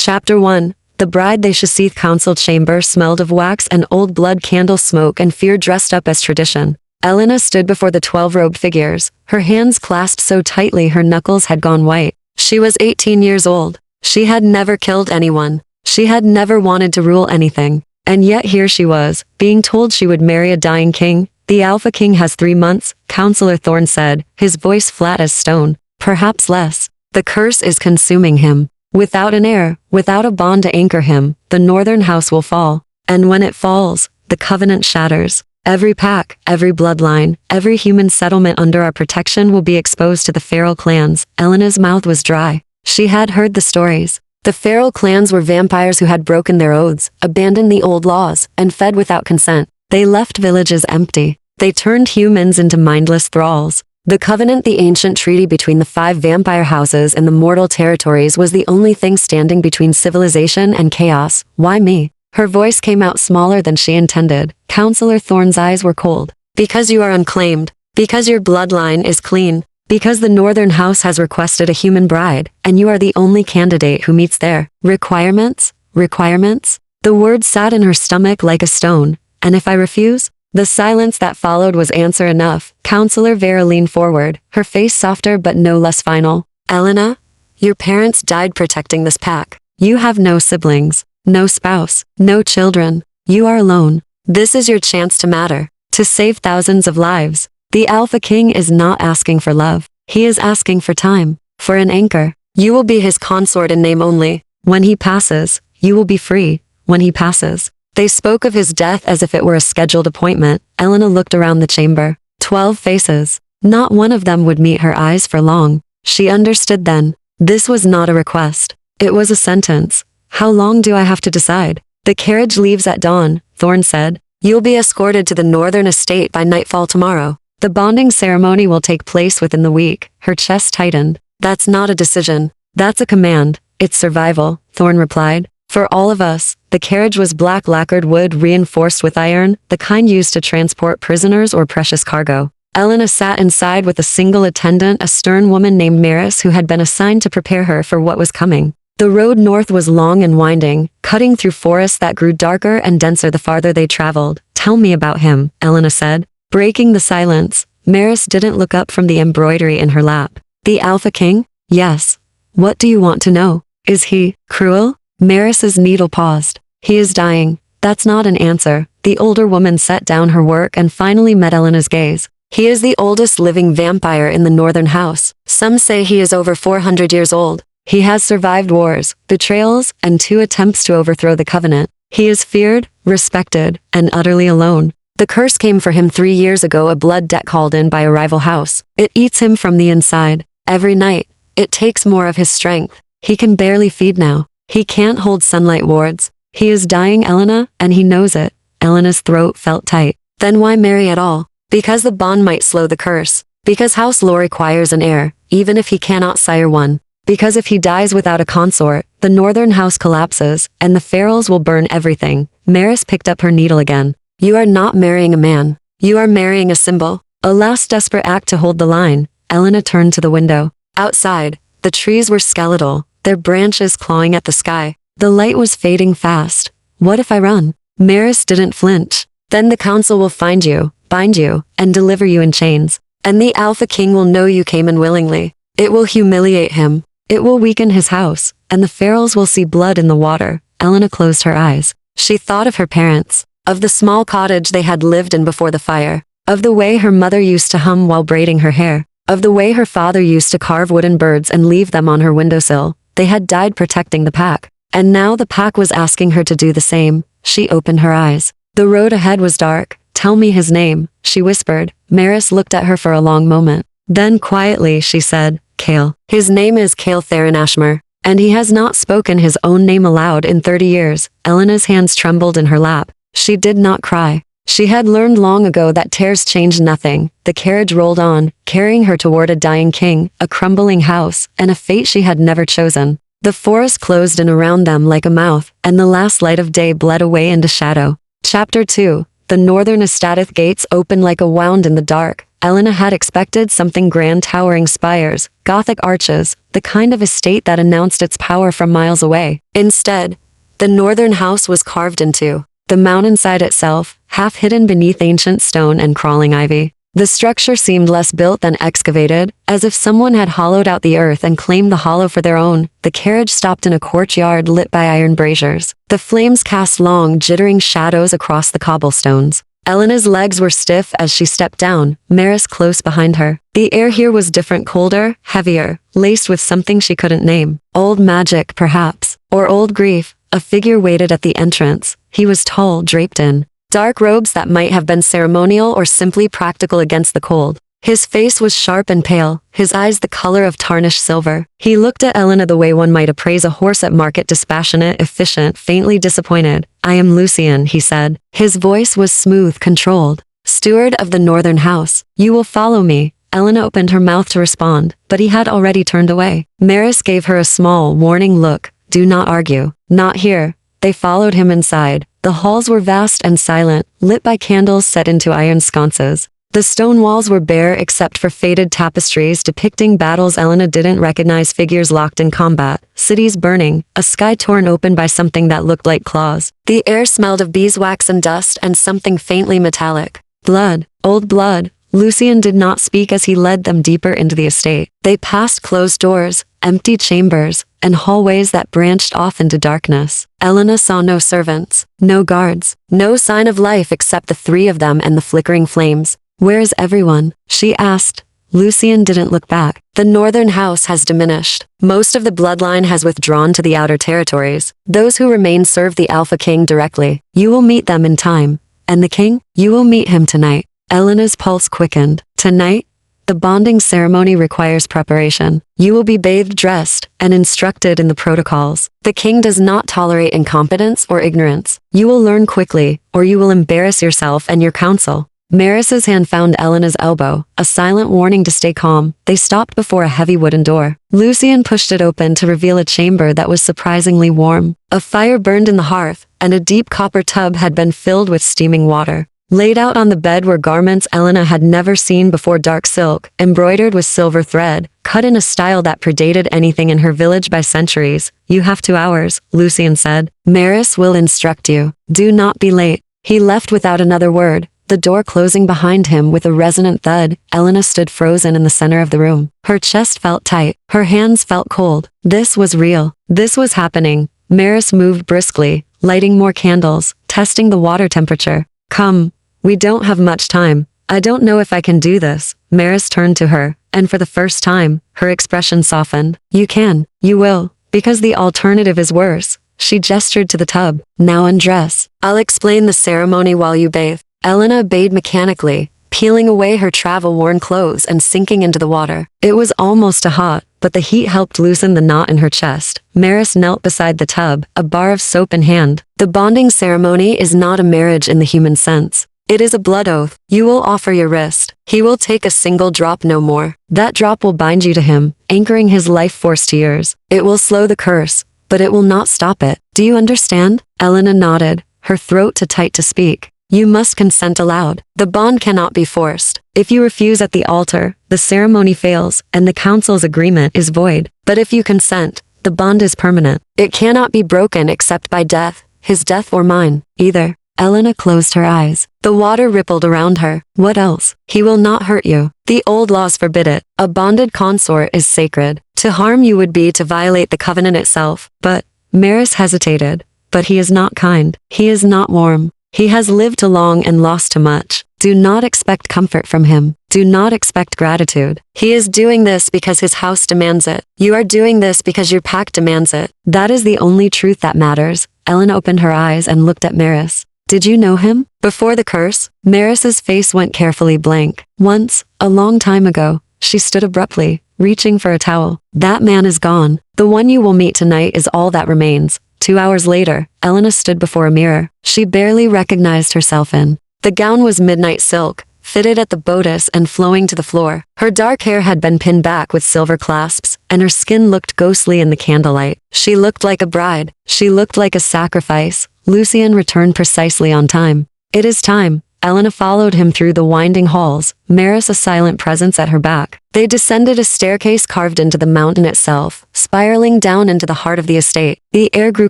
Chapter 1. The bride. The Shasith council chamber smelled of wax and old blood, candle smoke, and fear dressed up as tradition. Elena stood before the 12 robed figures, her hands clasped so tightly her knuckles had gone white. She was 18 years old. She had never killed anyone. She had never wanted to rule anything. And yet here she was, being told she would marry a dying king. The Alpha King has 3 months, Counselor Thorne said, his voice flat as stone. Perhaps less. The curse is consuming him. Without an heir, without a bond to anchor him, the northern house will fall. And when it falls, the covenant shatters. Every pack, every bloodline, every human settlement under our protection will be exposed to the feral clans. Elena's mouth was dry. She had heard the stories. The feral clans were vampires who had broken their oaths, abandoned the old laws, and fed without consent. They left villages empty. They turned humans into mindless thralls. The covenant, the ancient treaty between the 5 vampire houses and the mortal territories, was the only thing standing between civilization and chaos. Why me? Her voice came out smaller than she intended. Counselor Thorne's eyes were cold. Because you are unclaimed. Because your bloodline is clean. Because the northern house has requested a human bride, and you are the only candidate who meets their requirements. Requirements? The word sat in her stomach like a stone. And if I refuse? The silence that followed was answer enough. Counselor Vera leaned forward, her face softer but no less final. Elena, your parents died protecting this pack. You have no siblings, no spouse, no children. You are alone. This is your chance to matter, to save thousands of lives. The Alpha King is not asking for love. He is asking for time, for an anchor. You will be his consort in name only. When he passes, you will be free. When he passes. They spoke of his death as if it were a scheduled appointment. Elena looked around the chamber. 12 faces. Not one of them would meet her eyes for long. She understood then. This was not a request. It was a sentence. How long do I have to decide? The carriage leaves at dawn, Thorne said. You'll be escorted to the northern estate by nightfall tomorrow. The bonding ceremony will take place within the week. Her chest tightened. That's not a decision. That's a command. It's survival, Thorne replied. For all of us. The carriage was black lacquered wood reinforced with iron, the kind used to transport prisoners or precious cargo. Elena sat inside with a single attendant, a stern woman named Maris, who had been assigned to prepare her for what was coming. The road north was long and winding, cutting through forests that grew darker and denser the farther they traveled. Tell me about him, Elena said. Breaking the silence, Maris didn't look up from the embroidery in her lap. The Alpha King? Yes. What do you want to know? Is he cruel? Maris's needle paused. He is dying. That's not an answer. The older woman set down her work and finally met Elena's gaze. He is the oldest living vampire in the northern house. Some say he is over 400 years old. He has survived wars, betrayals, and 2 attempts to overthrow the covenant. He is feared, respected, and utterly alone. The curse came for him 3 years ago, a blood debt called in by a rival house. It eats him from the inside. Every night, it takes more of his strength. He can barely feed now. He can't hold sunlight wards. He is dying, Elena, and he knows it. Elena's throat felt tight. Then why marry at all? Because the bond might slow the curse. Because House Law requires an heir, even if he cannot sire one. Because if he dies without a consort, the northern house collapses, and the ferals will burn everything. Maris picked up her needle again. You are not marrying a man. You are marrying a symbol. A last desperate act to hold the line. Elena turned to the window. Outside, the trees were skeletal, their branches clawing at the sky. The light was fading fast. What if I run? Maris didn't flinch. Then the council will find you, bind you, and deliver you in chains. And the Alpha King will know you came in willingly. It will humiliate him. It will weaken his house, and the ferals will see blood in the water. Elena closed her eyes. She thought of her parents, of the small cottage they had lived in before the fire, of the way her mother used to hum while braiding her hair, of the way her father used to carve wooden birds and leave them on her windowsill. They had died protecting the pack. And now the pack was asking her to do the same. She opened her eyes. The road ahead was dark. Tell me his name, she whispered. Maris looked at her for a long moment. Then quietly she said, Cale. His name is Cale Theron Ashmore. And he has not spoken his own name aloud in 30 years. Elena's hands trembled in her lap. She did not cry. She had learned long ago that tears changed nothing. The carriage rolled on, carrying her toward a dying king, a crumbling house, and a fate she had never chosen. The forest closed in around them like a mouth, and the last light of day bled away into shadow. Chapter 2. The northern estate gates opened like a wound in the dark. Elena had expected something grand, towering spires, Gothic arches, the kind of estate that announced its power from miles away. Instead, the northern house was carved into the mountainside itself, half hidden beneath ancient stone and crawling ivy. The structure seemed less built than excavated, as if someone had hollowed out the earth and claimed the hollow for their own. The carriage stopped in a courtyard lit by iron braziers. The flames cast long, jittering shadows across the cobblestones. Elena's legs were stiff as she stepped down, Maris close behind her. The air here was different, colder, heavier, laced with something she couldn't name. Old magic, perhaps, or old grief. A figure waited at the entrance. He was tall, draped in dark robes that might have been ceremonial or simply practical against the cold. His face was sharp and pale, his eyes the color of tarnished silver. He looked at Elena the way one might appraise a horse at market, dispassionate, efficient, faintly disappointed. "I am Lucian," he said. His voice was smooth, controlled. "Steward of the northern house. You will follow me." Elena opened her mouth to respond, but he had already turned away. Maris gave her a small, warning look. "Do not argue. Not here." They followed him inside. The halls were vast and silent, lit by candles set into iron sconces. The stone walls were bare except for faded tapestries depicting battles Elena didn't recognize, figures locked in combat, cities burning, a sky torn open by something that looked like claws. The air smelled of beeswax and dust and something faintly metallic. Blood, old blood. Lucian did not speak as he led them deeper into the estate. They passed closed doors, empty chambers, and hallways that branched off into darkness. Elena saw no servants, no guards, no sign of life except the three of them and the flickering flames. "Where is everyone?" she asked. Lucian didn't look back. "The northern house has diminished. Most of the bloodline has withdrawn to the outer territories. Those who remain serve the Alpha King directly. You will meet them in time. And the king? You will meet him tonight." Elena's pulse quickened. "Tonight? The bonding ceremony requires preparation. You will be bathed, dressed, and instructed in the protocols. The king does not tolerate incompetence or ignorance. You will learn quickly, or you will embarrass yourself and your council." Maris's hand found Elena's elbow, a silent warning to stay calm. They stopped before a heavy wooden door. Lucian pushed it open to reveal a chamber that was surprisingly warm. A fire burned in the hearth, and a deep copper tub had been filled with steaming water. Laid out on the bed were garments Elena had never seen before, dark silk, embroidered with silver thread, cut in a style that predated anything in her village by centuries. "You have 2 hours," Lucian said. "Maris will instruct you. Do not be late." He left without another word, the door closing behind him with a resonant thud. Elena stood frozen in the center of the room. Her chest felt tight, her hands felt cold. This was real. This was happening. Maris moved briskly, lighting more candles, testing the water temperature. "Come. We don't have much time. I don't know if I can do this." Maris turned to her, and for the first time, her expression softened. "You can. You will. Because the alternative is worse." She gestured to the tub. "Now undress. I'll explain the ceremony while you bathe." Elena obeyed mechanically, peeling away her travel-worn clothes and sinking into the water. It was almost too hot, but the heat helped loosen the knot in her chest. Maris knelt beside the tub, a bar of soap in hand. "The bonding ceremony is not a marriage in the human sense. It is a blood oath. You will offer your wrist. He will take a single drop, no more. That drop will bind you to him, anchoring his life force to yours. It will slow the curse, but it will not stop it. Do you understand?" Elena nodded, her throat too tight to speak. "You must consent aloud. The bond cannot be forced. If you refuse at the altar, the ceremony fails, and the council's agreement is void. But if you consent, the bond is permanent. It cannot be broken except by death, his death or mine, either." Elena closed her eyes. The water rippled around her. "What else? He will not hurt you. The old laws forbid it. A bonded consort is sacred. To harm you would be to violate the covenant itself." But Maris hesitated. "But he is not kind. He is not warm. He has lived too long and lost too much. Do not expect comfort from him. Do not expect gratitude. He is doing this because his house demands it. You are doing this because your pact demands it. That is the only truth that matters." Elena opened her eyes and looked at Maris. "Did you know him? Before the curse?" Maris's face went carefully blank. "Once, a long time ago." She stood abruptly, reaching for a towel. "That man is gone. The one you will meet tonight is all that remains." 2 hours later, Elena stood before a mirror she barely recognized herself in. The gown was midnight silk, fitted at the bodice and flowing to the floor. Her dark hair had been pinned back with silver clasps, and her skin looked ghostly in the candlelight. She looked like a bride. She looked like a sacrifice. Lucian returned precisely on time. It is time. Elena followed him through the winding halls, Maris a silent presence at her back. They descended a staircase carved into the mountain itself, spiraling down into the heart of the estate. The air grew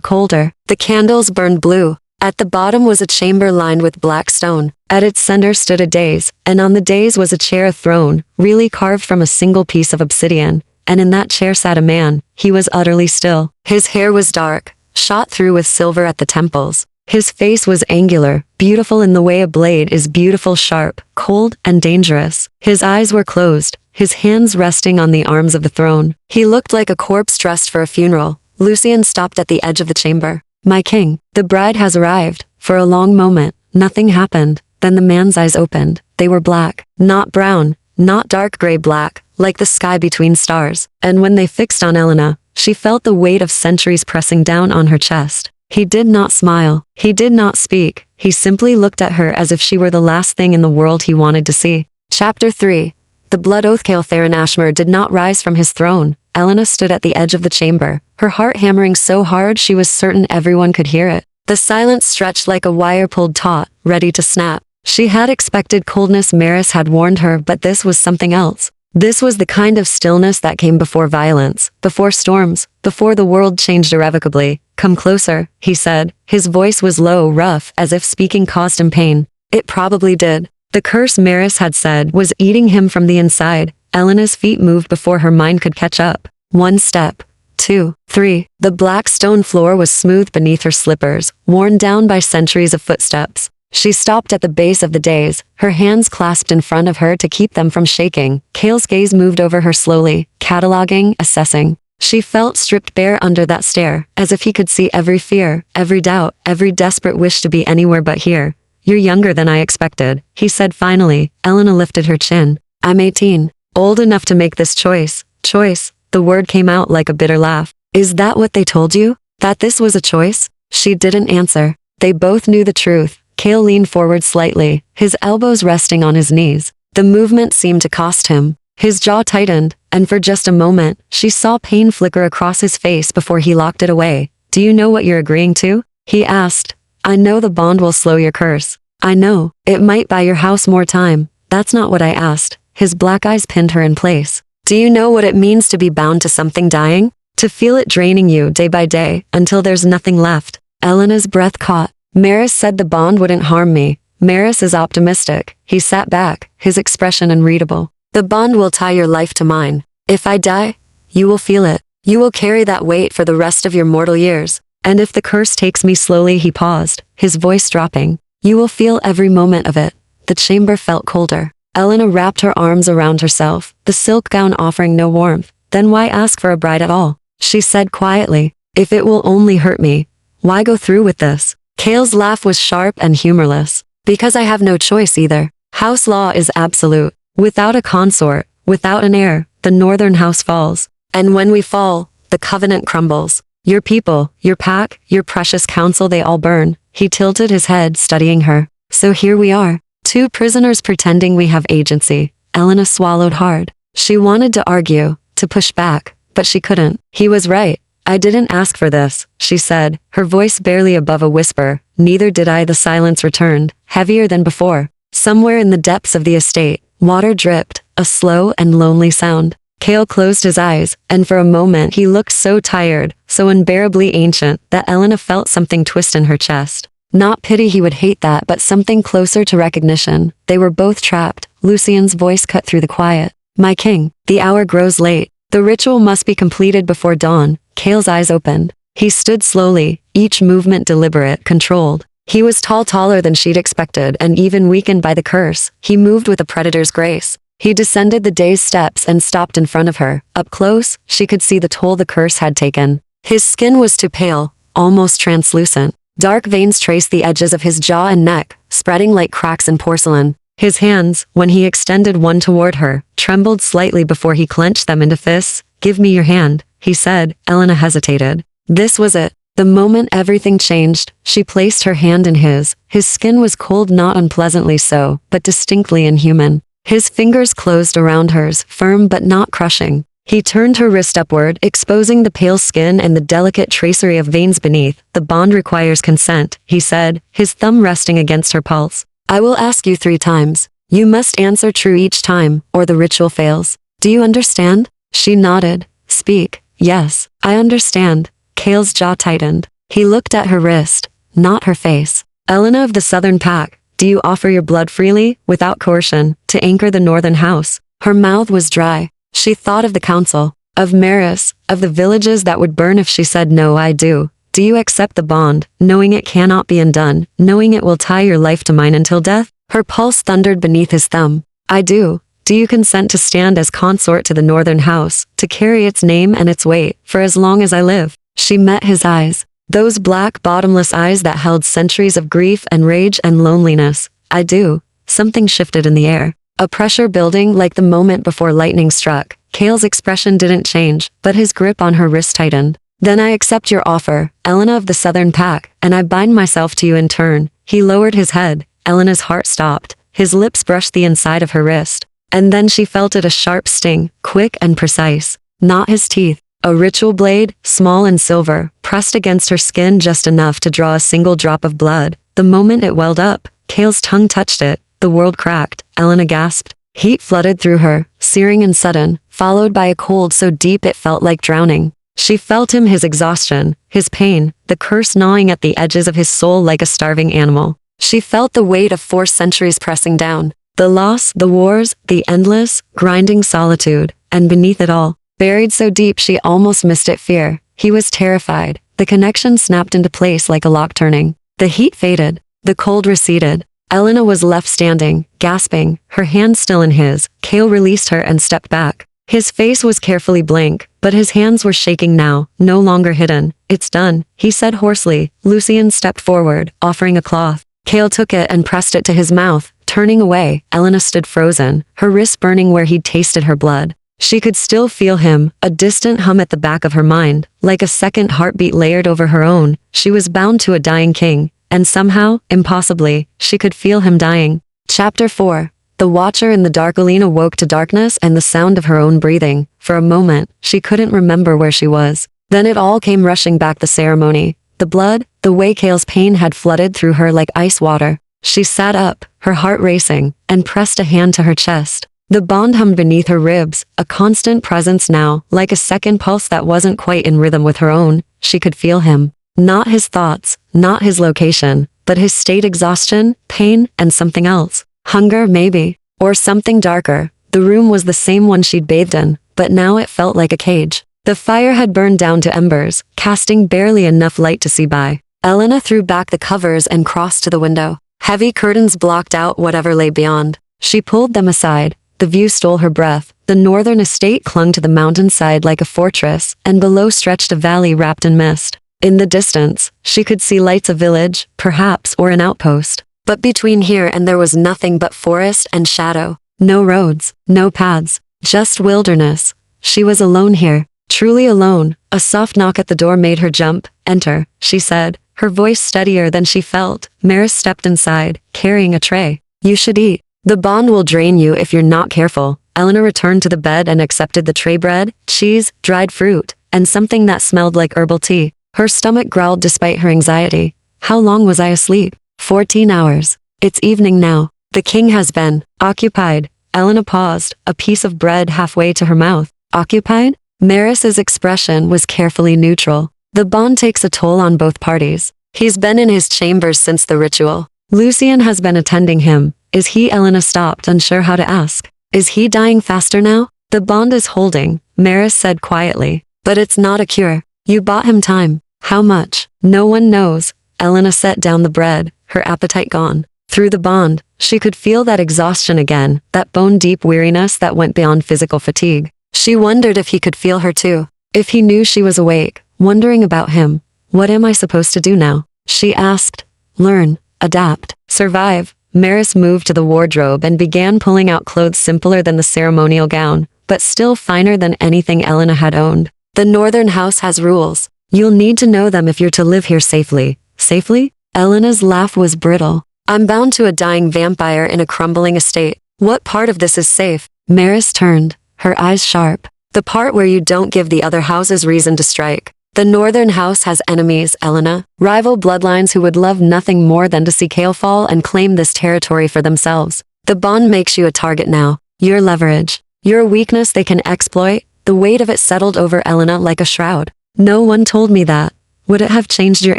colder. The candles burned blue. At the bottom was a chamber lined with black stone. At its center stood a dais, and on the dais was a chair, a throne, really carved from a single piece of obsidian. And in that chair sat a man. He was utterly still. His hair was dark, shot through with silver at the temples. His face was angular, beautiful in the way a blade is beautiful, sharp, cold, and dangerous. His eyes were closed, his hands resting on the arms of the throne. He looked like a corpse dressed for a funeral. Lucian stopped at the edge of the chamber. "My king, the bride has arrived." For a long moment, nothing happened. Then the man's eyes opened. They were black, not brown, not dark gray black, like the sky between stars. And when they fixed on Elena, she felt the weight of centuries pressing down on her chest. He did not smile. He did not speak. He simply looked at her as if she were the last thing in the world he wanted to see. Chapter 3. The blood oath. Theron Ashmore did not rise from his throne. Elena stood at the edge of the chamber, her heart hammering so hard she was certain everyone could hear it. The silence stretched like a wire pulled taut, ready to snap. She had expected coldness, Maris had warned her, but this was something else. This was the kind of stillness that came before violence, before storms, before the world changed irrevocably. "Come closer," he said. His voice was low, rough, as if speaking caused him pain. It probably did. The curse, Maris had said, was eating him from the inside. Elena's feet moved before her mind could catch up. 1 step. 2, 3. The black stone floor was smooth beneath her slippers, worn down by centuries of footsteps. She stopped at the base of the dais, her hands clasped in front of her to keep them from shaking. Cale's gaze moved over her slowly, cataloging, assessing. She felt stripped bare under that stare, as if he could see every fear, every doubt, every desperate wish to be anywhere but here. "You're younger than I expected," he said finally. Elena lifted her chin. "I'm 18. Old enough to make this choice." Choice. The word came out like a bitter laugh. "Is that what they told you? That this was a choice?" She didn't answer. They both knew the truth. Cale leaned forward slightly, his elbows resting on his knees. The movement seemed to cost him. His jaw tightened, and for just a moment, she saw pain flicker across his face before he locked it away. "Do you know what you're agreeing to?" he asked. "I know the bond will slow your curse. I know, it might buy your house more time. That's not what I asked." His black eyes pinned her in place. "Do you know what it means to be bound to something dying? To feel it draining you day by day, until there's nothing left?" Elena's breath caught. "Maris said the bond wouldn't harm me. Maris is optimistic." He sat back, his expression unreadable. "The bond will tie your life to mine. If I die, you will feel it. You will carry that weight for the rest of your mortal years. And if the curse takes me slowly," he paused, his voice dropping, "you will feel every moment of it." The chamber felt colder. Elena wrapped her arms around herself, the silk gown offering no warmth. "Then why ask for a bride at all?" she said quietly. "If it will only hurt me, why go through with this?" Cale's laugh was sharp and humorless. "Because I have no choice either. House law is absolute. Without a consort, without an heir, the northern house falls. And when we fall, the covenant crumbles. Your people, your pack, your precious counsel, they all burn." He tilted his head, studying her. "So here we are, 2 prisoners pretending we have agency." Elena swallowed hard. She wanted to argue, to push back, but she couldn't. He was right. "I didn't ask for this," she said, her voice barely above a whisper. "Neither did I." The silence returned, heavier than before. Somewhere in the depths of the estate, water dripped, a slow and lonely sound. Cale closed his eyes, and for a moment he looked so tired, so unbearably ancient, that Elena felt something twist in her chest. Not pity, he would hate that, but something closer to recognition. They were both trapped. Lucian's voice cut through the quiet. "My king, the hour grows late. The ritual must be completed before dawn." Cale's eyes opened. He stood slowly, each movement deliberate, controlled. He was tall, taller than she'd expected, and even weakened by the curse, he moved with a predator's grace. He descended the day's steps and stopped in front of her. Up close, she could see the toll the curse had taken. His skin was too pale, almost translucent. Dark veins traced the edges of his jaw and neck, spreading like cracks in porcelain. His hands, when he extended one toward her, trembled slightly before he clenched them into fists. "Give me your hand," he said. Elena hesitated. This was it. The moment everything changed, she placed her hand in his. His skin was cold, not unpleasantly so, but distinctly inhuman. His fingers closed around hers, firm but not crushing. He turned her wrist upward, exposing the pale skin and the delicate tracery of veins beneath. The bond requires consent, he said, his thumb resting against her pulse. I will ask you 3 times. You must answer true each time, or the ritual fails. Do you understand? She nodded. Speak. Yes, I understand. Kale's jaw tightened. He looked at her wrist, not her face. Elena of the Southern Pack, do you offer your blood freely, without coercion, to anchor the Northern House? Her mouth was dry. She thought of the council, of Maris, of the villages that would burn if she said no. I do. Do you accept the bond, knowing it cannot be undone, knowing it will tie your life to mine until death? Her pulse thundered beneath his thumb. I do. Do you consent to stand as consort to the Northern House, to carry its name and its weight, for as long as I live? She met his eyes. Those black, bottomless eyes that held centuries of grief and rage and loneliness. I do. Something shifted in the air. A pressure building like the moment before lightning struck. Kale's expression didn't change, but his grip on her wrist tightened. Then I accept your offer, Elena of the Southern Pack, and I bind myself to you in turn. He lowered his head. Elena's heart stopped. His lips brushed the inside of her wrist. And then she felt it, a sharp sting, quick and precise. Not his teeth. A ritual blade, small and silver, pressed against her skin just enough to draw a single drop of blood. The moment it welled up, Kale's tongue touched it. The world cracked. Elena gasped. Heat flooded through her, searing and sudden, followed by a cold so deep it felt like drowning. She felt him, his exhaustion, his pain, the curse gnawing at the edges of his soul like a starving animal. She felt the weight of 4 centuries pressing down. The loss, the wars, the endless, grinding solitude, and beneath it all, buried so deep she almost missed it, fear. He was terrified. The connection snapped into place like a lock turning. The heat faded. The cold receded. Elena was left standing, gasping, her hand still in his. Kale released her and stepped back. His face was carefully blank, but his hands were shaking now, no longer hidden. It's done, he said hoarsely. Lucian stepped forward, offering a cloth. Kale took it and pressed it to his mouth. Turning away, Elena stood frozen, her wrist burning where he'd tasted her blood. She could still feel him, a distant hum at the back of her mind, like a second heartbeat layered over her own. She was bound to a dying king, and somehow, impossibly, she could feel him dying. Chapter 4. The Watcher in the dark. Elena woke to darkness and the sound of her own breathing. For a moment, she couldn't remember where she was. Then it all came rushing back, the ceremony, the blood, the way Kale's pain had flooded through her like ice water. She sat up, her heart racing, and pressed a hand to her chest. The bond hummed beneath her ribs, a constant presence now, like a second pulse that wasn't quite in rhythm with her own. She could feel him. Not his thoughts, not his location, but his state, exhaustion, pain, and something else. Hunger, maybe. Or something darker. The room was the same one she'd bathed in, but now it felt like a cage. The fire had burned down to embers, casting barely enough light to see by. Elena threw back the covers and crossed to the window. Heavy curtains blocked out whatever lay beyond. She pulled them aside. The view stole her breath. The northern estate clung to the mountainside like a fortress, and below stretched a valley wrapped in mist. In the distance, she could see lights, a village, perhaps, or an outpost. But between here and there was nothing but forest and shadow. No roads, no paths, just wilderness. She was alone here, truly alone. A soft knock at the door made her jump. Enter, she said, her voice steadier than she felt. Maris stepped inside, carrying a tray. You should eat. The bond will drain you if you're not careful. Elena returned to the bed and accepted the tray. Bread, cheese, dried fruit, and something that smelled like herbal tea. Her stomach growled despite her anxiety. How long was I asleep? 14 hours. It's evening now. The king has been occupied. Elena paused, a piece of bread halfway to her mouth. Occupied? Maris's expression was carefully neutral. The bond takes a toll on both parties. He's been in his chambers since the ritual. Lucian has been attending him. Is he? Elena stopped, unsure how to ask. Is he dying faster now? The bond is holding, Maris said quietly. But it's not a cure. You bought him time. How much? No one knows. Elena set down the bread, her appetite gone. Through the bond, she could feel that exhaustion again, that bone-deep weariness that went beyond physical fatigue. She wondered if he could feel her too. If he knew she was awake, wondering about him. What am I supposed to do now? She asked. Learn, adapt, survive. Maris moved to the wardrobe and began pulling out clothes simpler than the ceremonial gown, but still finer than anything Elena had owned. The northern house has rules. You'll need to know them if you're to live here safely. Safely? Elena's laugh was brittle. I'm bound to a dying vampire in a crumbling estate. What part of this is safe? Maris turned, her eyes sharp. The part where you don't give the other houses reason to strike. The northern house has enemies, Elena. Rival bloodlines who would love nothing more than to see Kale fall and claim this territory for themselves. The bond makes you a target now. Your leverage. Your weakness they can exploit. The weight of it settled over Elena like a shroud. No one told me that. Would it have changed your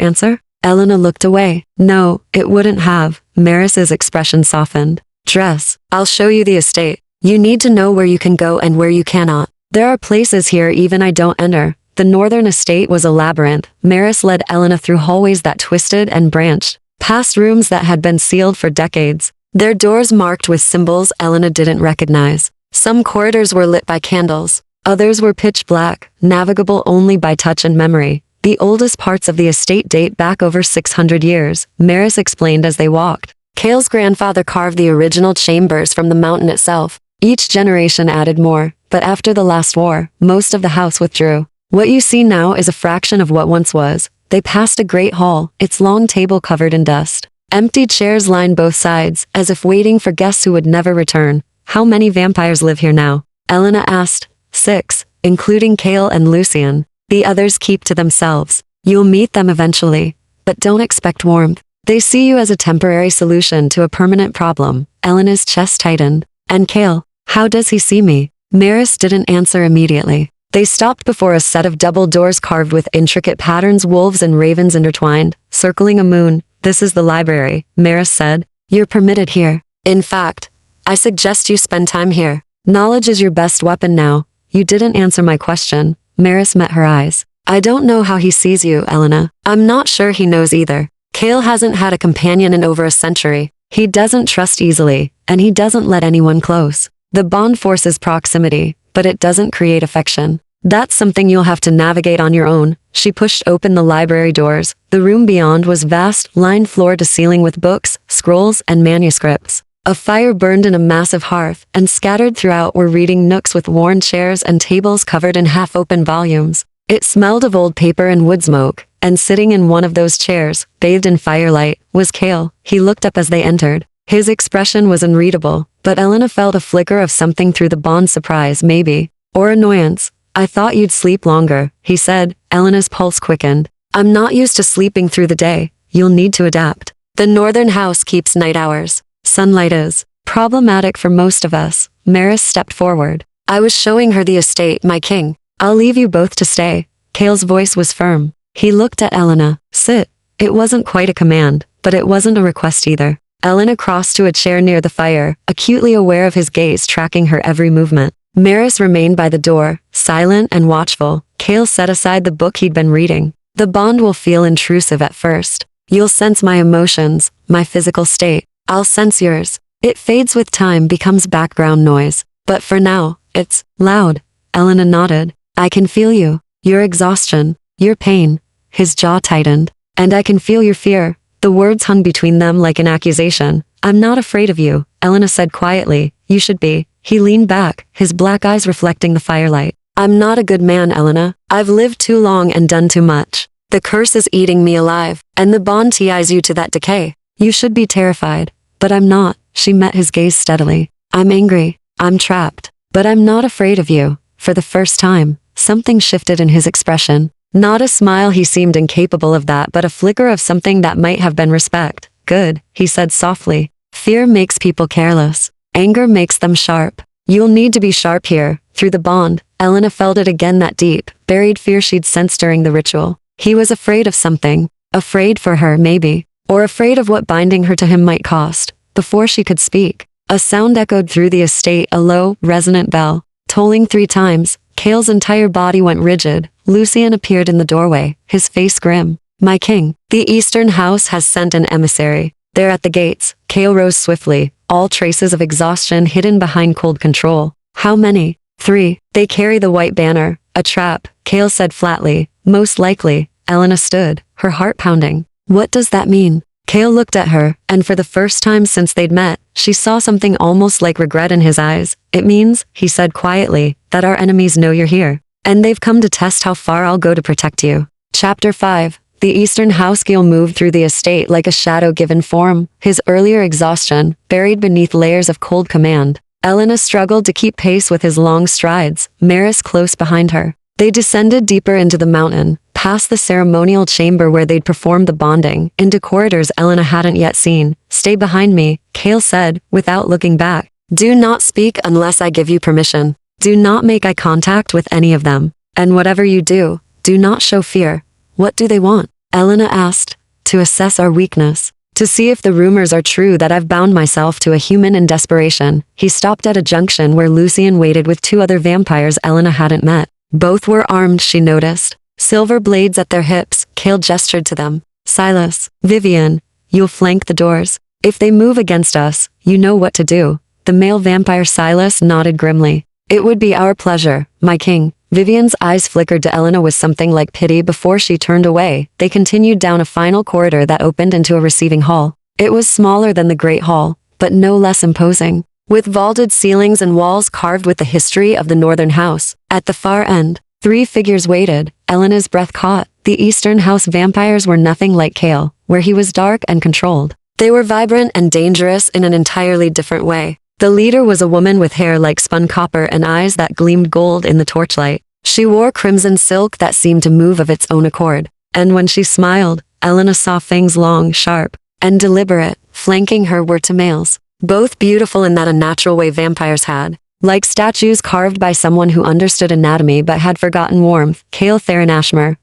answer? Elena looked away. No, it wouldn't have. Maris's expression softened. Dress. I'll show you the estate. You need to know where you can go and where you cannot. There are places here even I don't enter. The northern estate was a labyrinth. Maris led Elena through hallways that twisted and branched, past rooms that had been sealed for decades. Their doors marked with symbols Elena didn't recognize. Some corridors were lit by candles. Others were pitch black, navigable only by touch and memory. The oldest parts of the estate date back over 600 years, Maris explained as they walked. Kale's grandfather carved the original chambers from the mountain itself. Each generation added more, but after the last war, most of the house withdrew. What you see now is a fraction of what once was. They passed a great hall, its long table covered in dust. Empty chairs lined both sides, as if waiting for guests who would never return. How many vampires live here now? Elena asked. 6, including Kale and Lucian. The others keep to themselves. You'll meet them eventually, but don't expect warmth. They see you as a temporary solution to a permanent problem. Elena's chest tightened. And Kale, how does he see me? Maris didn't answer immediately. They stopped before a set of double doors carved with intricate patterns, wolves and ravens intertwined, circling a moon. This is the library, Maris said. You're permitted here. In fact, I suggest you spend time here. Knowledge is your best weapon now. You didn't answer my question. Maris met her eyes. I don't know how he sees you, Elena. I'm not sure he knows either. Kale hasn't had a companion in over a century. He doesn't trust easily, and he doesn't let anyone close. The bond forces proximity, but it doesn't create affection. That's something you'll have to navigate on your own. She pushed open the library doors. The room beyond was vast, lined floor to ceiling with books, scrolls, and manuscripts. A fire burned in a massive hearth, and scattered throughout were reading nooks with worn chairs and tables covered in half-open volumes. It smelled of old paper and wood smoke, and sitting in one of those chairs, bathed in firelight, was Kale. He looked up as they entered. His expression was unreadable, but Elena felt a flicker of something through the bond. Surprise, maybe, or annoyance. I thought you'd sleep longer, he said. Elena's pulse quickened. I'm not used to sleeping through the day. You'll need to adapt. The northern house keeps night hours. Sunlight is problematic for most of us. Maris stepped forward. I was showing her the estate, my king. I'll leave you both to stay. Kale's voice was firm. He looked at Elena. Sit. It wasn't quite a command, but it wasn't a request either. Elena crossed to a chair near the fire, acutely aware of his gaze tracking her every movement. Maris remained by the door, silent and watchful. Kale set aside the book he'd been reading. The bond will feel intrusive at first. You'll sense my emotions, my physical state. I'll sense yours. It fades with time, becomes background noise. But for now, it's loud. Elena nodded. I can feel you. Your exhaustion. Your pain. His jaw tightened. And I can feel your fear. The words hung between them like an accusation. I'm not afraid of you, Elena said quietly. You should be. He leaned back, his black eyes reflecting the firelight. I'm not a good man, Elena. I've lived too long and done too much. The curse is eating me alive, and the bond ties you to that decay. You should be terrified. But I'm not. She met his gaze steadily. I'm angry. I'm trapped. But I'm not afraid of you. For the first time, something shifted in his expression. Not a smile, he seemed incapable of that, but a flicker of something that might have been respect. Good, he said softly. Fear makes people careless. Anger makes them sharp. You'll need to be sharp here. Through the bond, Elena felt it again, that deep, buried fear she'd sensed during the ritual. He was afraid of something. Afraid for her, maybe. Or afraid of what binding her to him might cost. Before she could speak, a sound echoed through the estate, a low, resonant bell. Tolling 3 times, Kale's entire body went rigid. Lucian appeared in the doorway, his face grim. My king, the eastern house has sent an emissary. They're at the gates. Kale rose swiftly, all traces of exhaustion hidden behind cold control. How many? 3. They carry the white banner. A trap, Kale said flatly. Most likely. Elena stood, her heart pounding. What does that mean? Kale looked at her, and for the first time since they'd met, she saw something almost like regret in his eyes. It means, he said quietly, that our enemies know you're here. And they've come to test how far I'll go to protect you. Chapter 5. The eastern house Gale moved through the estate like a shadow given form, his earlier exhaustion, buried beneath layers of cold command. Elena struggled to keep pace with his long strides, Maris close behind her. They descended deeper into the mountain, past the ceremonial chamber where they'd performed the bonding, into corridors Elena hadn't yet seen. Stay behind me, Kale said, without looking back. Do not speak unless I give you permission. Do not make eye contact with any of them. And whatever you do, do not show fear. What do they want? Elena asked. To assess our weakness. To see if the rumors are true that I've bound myself to a human in desperation. He stopped at a junction where Lucian waited with two other vampires Elena hadn't met. Both were armed, she noticed. Silver blades at their hips. Kale gestured to them. Silas, Vivian, you'll flank the doors. If they move against us, you know what to do. The male vampire Silas nodded grimly. It would be our pleasure, my king. Vivian's eyes flickered to Elena with something like pity before she turned away. They continued down a final corridor that opened into a receiving hall. It was smaller than the Great Hall, but no less imposing, with vaulted ceilings and walls carved with the history of the Northern House. At the far end, three figures waited. Elena's breath caught. The Eastern House vampires were nothing like Kale, where he was dark and controlled. They were vibrant and dangerous in an entirely different way. The leader was a woman with hair like spun copper and eyes that gleamed gold in the torchlight. She wore crimson silk that seemed to move of its own accord. And when she smiled, Elena saw fangs long, sharp, and deliberate. Flanking her were two males, both beautiful in that unnatural way vampires had. Like statues carved by someone who understood anatomy but had forgotten warmth. Kale Theron,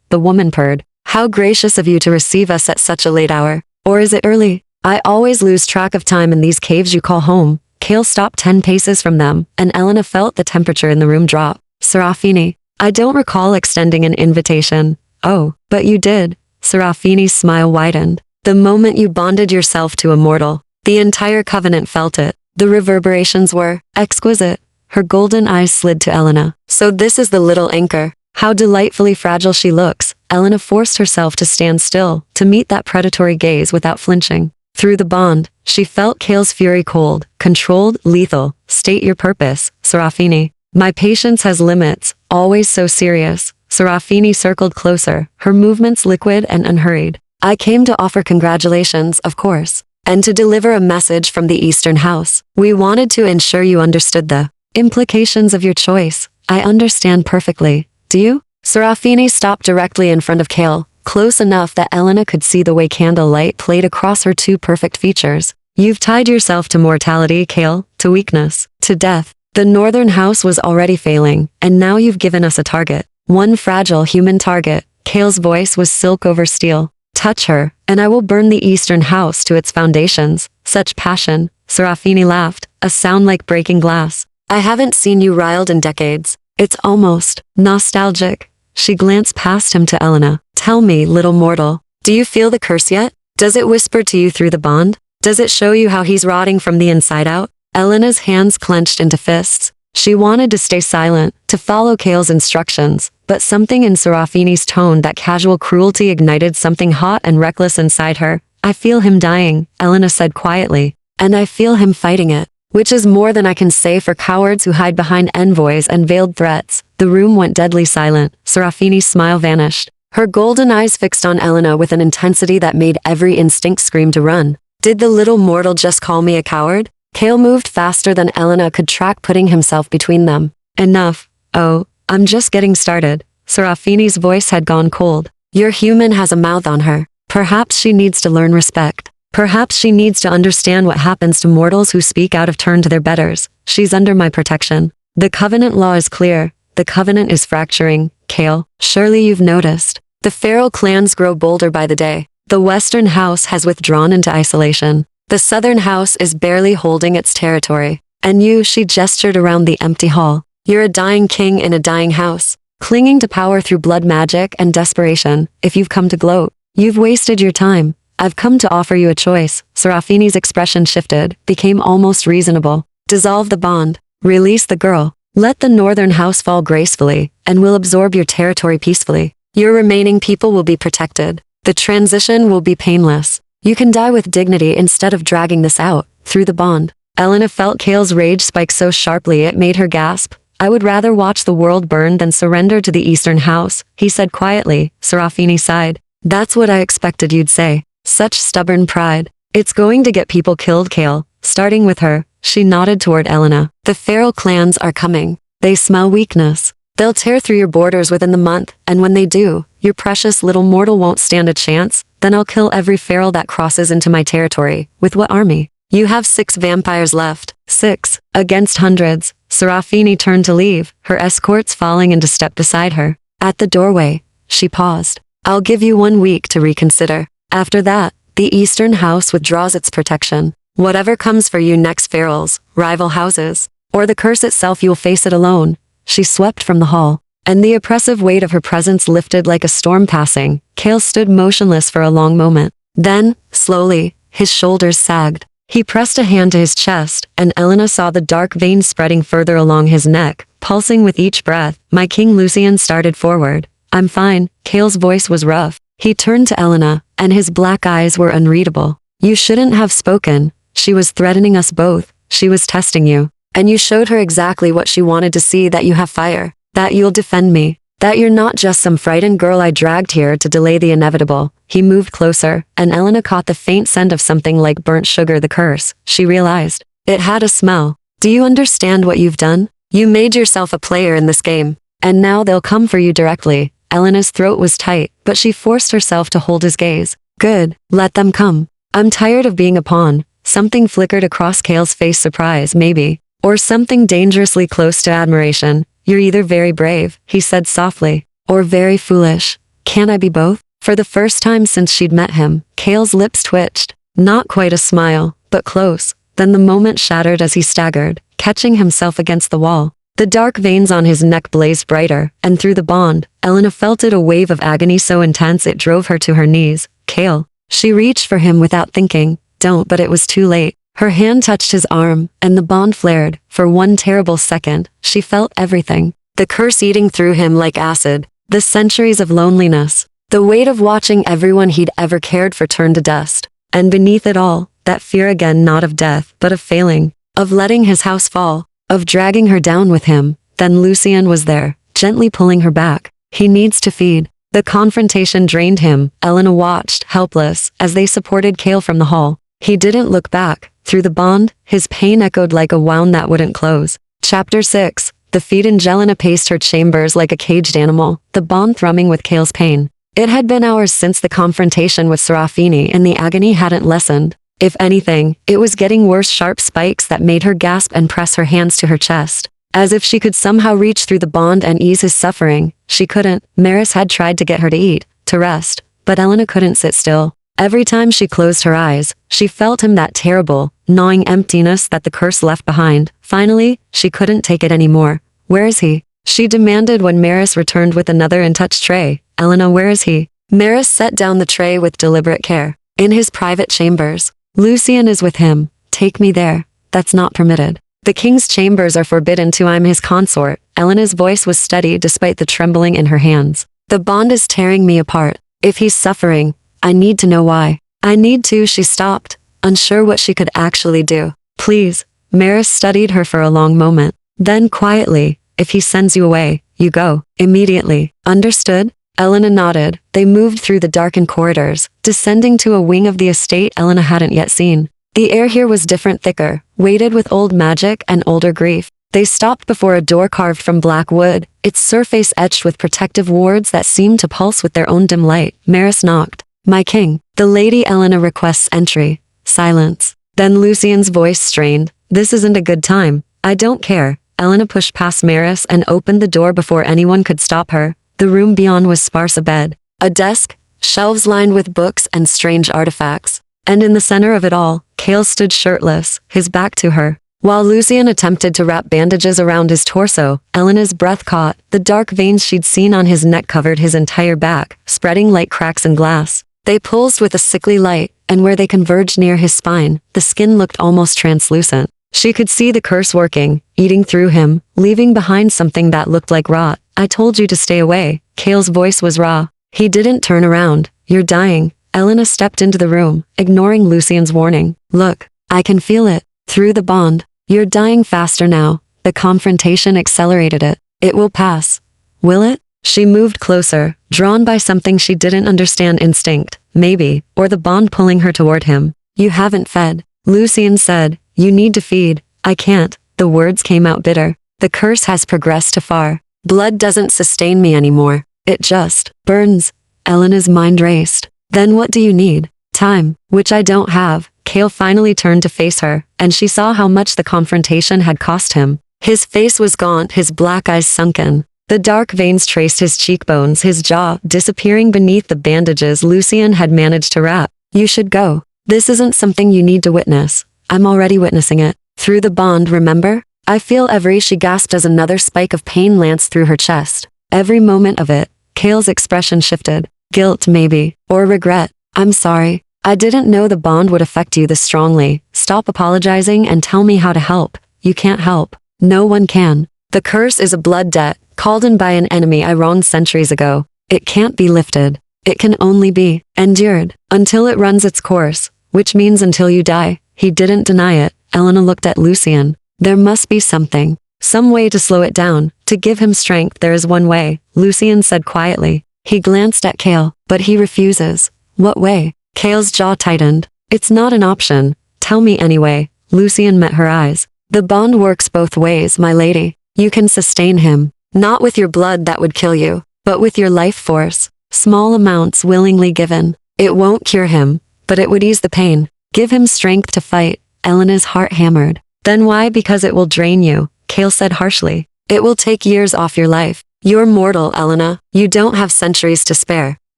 the woman purred. How gracious of you to receive us at such a late hour. Or is it early? I always lose track of time in these caves you call home. Kale stopped 10 paces from them, and Elena felt the temperature in the room drop. Serafini, I don't recall extending an invitation. Oh, but you did. Serafini's smile widened. The moment you bonded yourself to a mortal, the entire covenant felt it. The reverberations were exquisite. Her golden eyes slid to Elena. So this is the little anchor. How delightfully fragile she looks. Elena forced herself to stand still, to meet that predatory gaze without flinching. Through the bond, she felt Kale's fury cold, controlled, lethal. State your purpose, Serafini. My patience has limits, always so serious. Serafini circled closer, her movements liquid and unhurried. I came to offer congratulations, of course, and to deliver a message from the Eastern House. We wanted to ensure you understood the implications of your choice. I understand perfectly. Do you? Serafini stopped directly in front of Kale, close enough that Elena could see the way candlelight played across her two perfect features. You've tied yourself to mortality, Kale, to weakness, to death. The Northern House was already failing, and now you've given us a target. One fragile human target. Kale's voice was silk over steel. Touch her, and I will burn the Eastern House to its foundations. Such passion. Serafini laughed, a sound like breaking glass. I haven't seen you riled in decades. It's almost nostalgic. She glanced past him to Elena. Tell me, little mortal, do you feel the curse yet? Does it whisper to you through the bond? Does it show you how he's rotting from the inside out? Elena's hands clenched into fists. She wanted to stay silent, to follow Kale's instructions, but something in Serafini's tone, that casual cruelty, ignited something hot and reckless inside her. I feel him dying, Elena said quietly, and I feel him fighting it, which is more than I can say for cowards who hide behind envoys and veiled threats. The room went deadly silent. Serafini's smile vanished, her golden eyes fixed on Elena with an intensity that made every instinct scream to run. Did the little mortal just call me a coward? Kale moved faster than Elena could track, putting himself between them. Enough. Oh, I'm just getting started. Serafini's voice had gone cold. Your human has a mouth on her. Perhaps she needs to learn respect. Perhaps she needs to understand what happens to mortals who speak out of turn to their betters. She's under my protection. The Covenant law is clear. The Covenant is fracturing. Kale, surely you've noticed. The feral clans grow bolder by the day. The Western House has withdrawn into isolation. The Southern House is barely holding its territory. And you, she gestured around the empty hall. You're a dying king in a dying house, clinging to power through blood magic and desperation. If you've come to gloat, you've wasted your time. I've come to offer you a choice. Serafini's expression shifted, became almost reasonable. Dissolve the bond. Release the girl. Let the Northern House fall gracefully, and we'll absorb your territory peacefully. Your remaining people will be protected. The transition will be painless. You can die with dignity instead of dragging this out, through the bond. Elena felt Kale's rage spike so sharply it made her gasp. I would rather watch the world burn than surrender to the Eastern House, he said quietly. Serafini sighed. That's what I expected you'd say. Such stubborn pride. It's going to get people killed, Kale, starting with her. She nodded toward Elena. The feral clans are coming. They smell weakness. They'll tear through your borders within the month, and when they do, your precious little mortal won't stand a chance. Then I'll kill every feral that crosses into my territory. With what army? You have 6 vampires left. 6. Against hundreds. Serafini turned to leave, her escorts falling into step beside her. At the doorway, she paused. I'll give you 1 week to reconsider. After that, the Eastern House withdraws its protection. Whatever comes for you next, ferals, rival houses, or the curse itself, you'll face it alone. She swept from the hall, and the oppressive weight of her presence lifted like a storm passing. Cale stood motionless for a long moment. Then, slowly, his shoulders sagged. He pressed a hand to his chest, and Elena saw the dark veins spreading further along his neck, pulsing with each breath. My king. Lucien started forward. I'm fine. Cale's voice was rough. He turned to Elena, and his black eyes were unreadable. You shouldn't have spoken. She was threatening us both. She was testing you. And you showed her exactly what she wanted to see, that you have fire, that you'll defend me, that you're not just some frightened girl I dragged here to delay the inevitable. He moved closer, and Elena caught the faint scent of something like burnt sugar. The curse, she realized. It had a smell. Do you understand what you've done? You made yourself a player in this game. And now they'll come for you directly. Elena's throat was tight, but she forced herself to hold his gaze. Good, let them come. I'm tired of being a pawn. Something flickered across Cale's face, surprise maybe. Or something dangerously close to admiration. You're either very brave, he said softly, or very foolish. Can I be both? For the first time since she'd met him, Cale's lips twitched. Not quite a smile, but close. Then the moment shattered as he staggered, catching himself against the wall. The dark veins on his neck blazed brighter, and through the bond, Elena felt it, a wave of agony so intense it drove her to her knees. Cale. She reached for him without thinking. Don't, but it was too late. Her hand touched his arm, and the bond flared. For one terrible second, she felt everything. The curse eating through him like acid. The centuries of loneliness. The weight of watching everyone he'd ever cared for turn to dust. And beneath it all, that fear again, not of death, but of failing. Of letting his house fall. Of dragging her down with him. Then Lucien was there, gently pulling her back. He needs to feed. The confrontation drained him. Elena watched, helpless, as they supported Cale from the hall. He didn't look back. Through the bond, his pain echoed like a wound that wouldn't close. Chapter 6. The feed. Angelina paced her chambers like a caged animal, the bond thrumming with Cale's pain. It had been hours since the confrontation with Serafini, and the agony hadn't lessened. If anything, it was getting worse. Sharp spikes that made her gasp and press her hands to her chest. As if she could somehow reach through the bond and ease his suffering. She couldn't. Maris had tried to get her to eat, to rest, but Elena couldn't sit still. Every time she closed her eyes, she felt him, that terrible, gnawing emptiness that the curse left behind. Finally, she couldn't take it anymore. Where is he? She demanded when Maris returned with another untouched tray. Elena, where is he? Maris set down the tray with deliberate care. In his private chambers. Lucien is with him. Take me there. That's not permitted. The king's chambers are forbidden to. I'm his consort. Elena's voice was steady despite the trembling in her hands. The bond is tearing me apart. If he's suffering, I need to know why. I need to. She stopped, unsure what she could actually do. Please. Maris studied her for a long moment. Then quietly, if he sends you away, you go. Immediately. Understood? Elena nodded. They moved through the darkened corridors, descending to a wing of the estate Elena hadn't yet seen. The air here was different, thicker, weighted with old magic and older grief. They stopped before a door carved from black wood, its surface etched with protective wards that seemed to pulse with their own dim light. Maris knocked. My king. The Lady Elena requests entry. Silence. Then Lucien's voice strained. This isn't a good time. I don't care. Elena pushed past Maris and opened the door before anyone could stop her. The room beyond was sparse: a bed, a desk, shelves lined with books and strange artifacts. And in the center of it all, Cale stood shirtless, his back to her. While Lucien attempted to wrap bandages around his torso, Elena's breath caught. The dark veins she'd seen on his neck covered his entire back, spreading like cracks in glass. They pulsed with a sickly light, and where they converged near his spine, the skin looked almost translucent. She could see the curse working, eating through him, leaving behind something that looked like rot. I told you to stay away. Cale's voice was raw. He didn't turn around. You're dying. Elena stepped into the room, ignoring Lucien's warning. Look, I can feel it. Through the bond. You're dying faster now. The confrontation accelerated it. It will pass. Will it? She moved closer, drawn by something she didn't understand. Instinct, maybe, or the bond pulling her toward him. You haven't fed. Lucien said. You need to feed. I can't. The words came out bitter. The curse has progressed too far. Blood doesn't sustain me anymore. It just burns. Elena's mind raced. Then what do you need? Time, which I don't have. Cale finally turned to face her, and she saw how much the confrontation had cost him. His face was gaunt, his black eyes sunken. The dark veins traced his cheekbones, his jaw disappearing beneath the bandages Lucian had managed to wrap. You should go. This isn't something you need to witness. I'm already witnessing it. Through the bond, remember? I feel every, she gasped as another spike of pain lanced through her chest. Every moment of it. Cale's expression shifted. Guilt, maybe. Or regret. I'm sorry. I didn't know the bond would affect you this strongly. Stop apologizing and tell me how to help. You can't help. No one can. The curse is a blood debt, called in by an enemy I wronged centuries ago. It can't be lifted. It can only be endured until it runs its course, which means until you die. He didn't deny it. Elena looked at Lucian. There must be something. Some way to slow it down, to give him strength. There is one way, Lucian said quietly. He glanced at Cale, but he refuses. What way? Cale's jaw tightened. It's not an option. Tell me anyway. Lucian met her eyes. The bond works both ways, my lady. You can sustain him. Not with your blood that would kill you, but with your life force. Small amounts willingly given. It won't cure him, but it would ease the pain. Give him strength to fight. Elena's heart hammered. Then why? Because it will drain you, Cale said harshly. It will take years off your life. You're mortal, Elena. You don't have centuries to spare.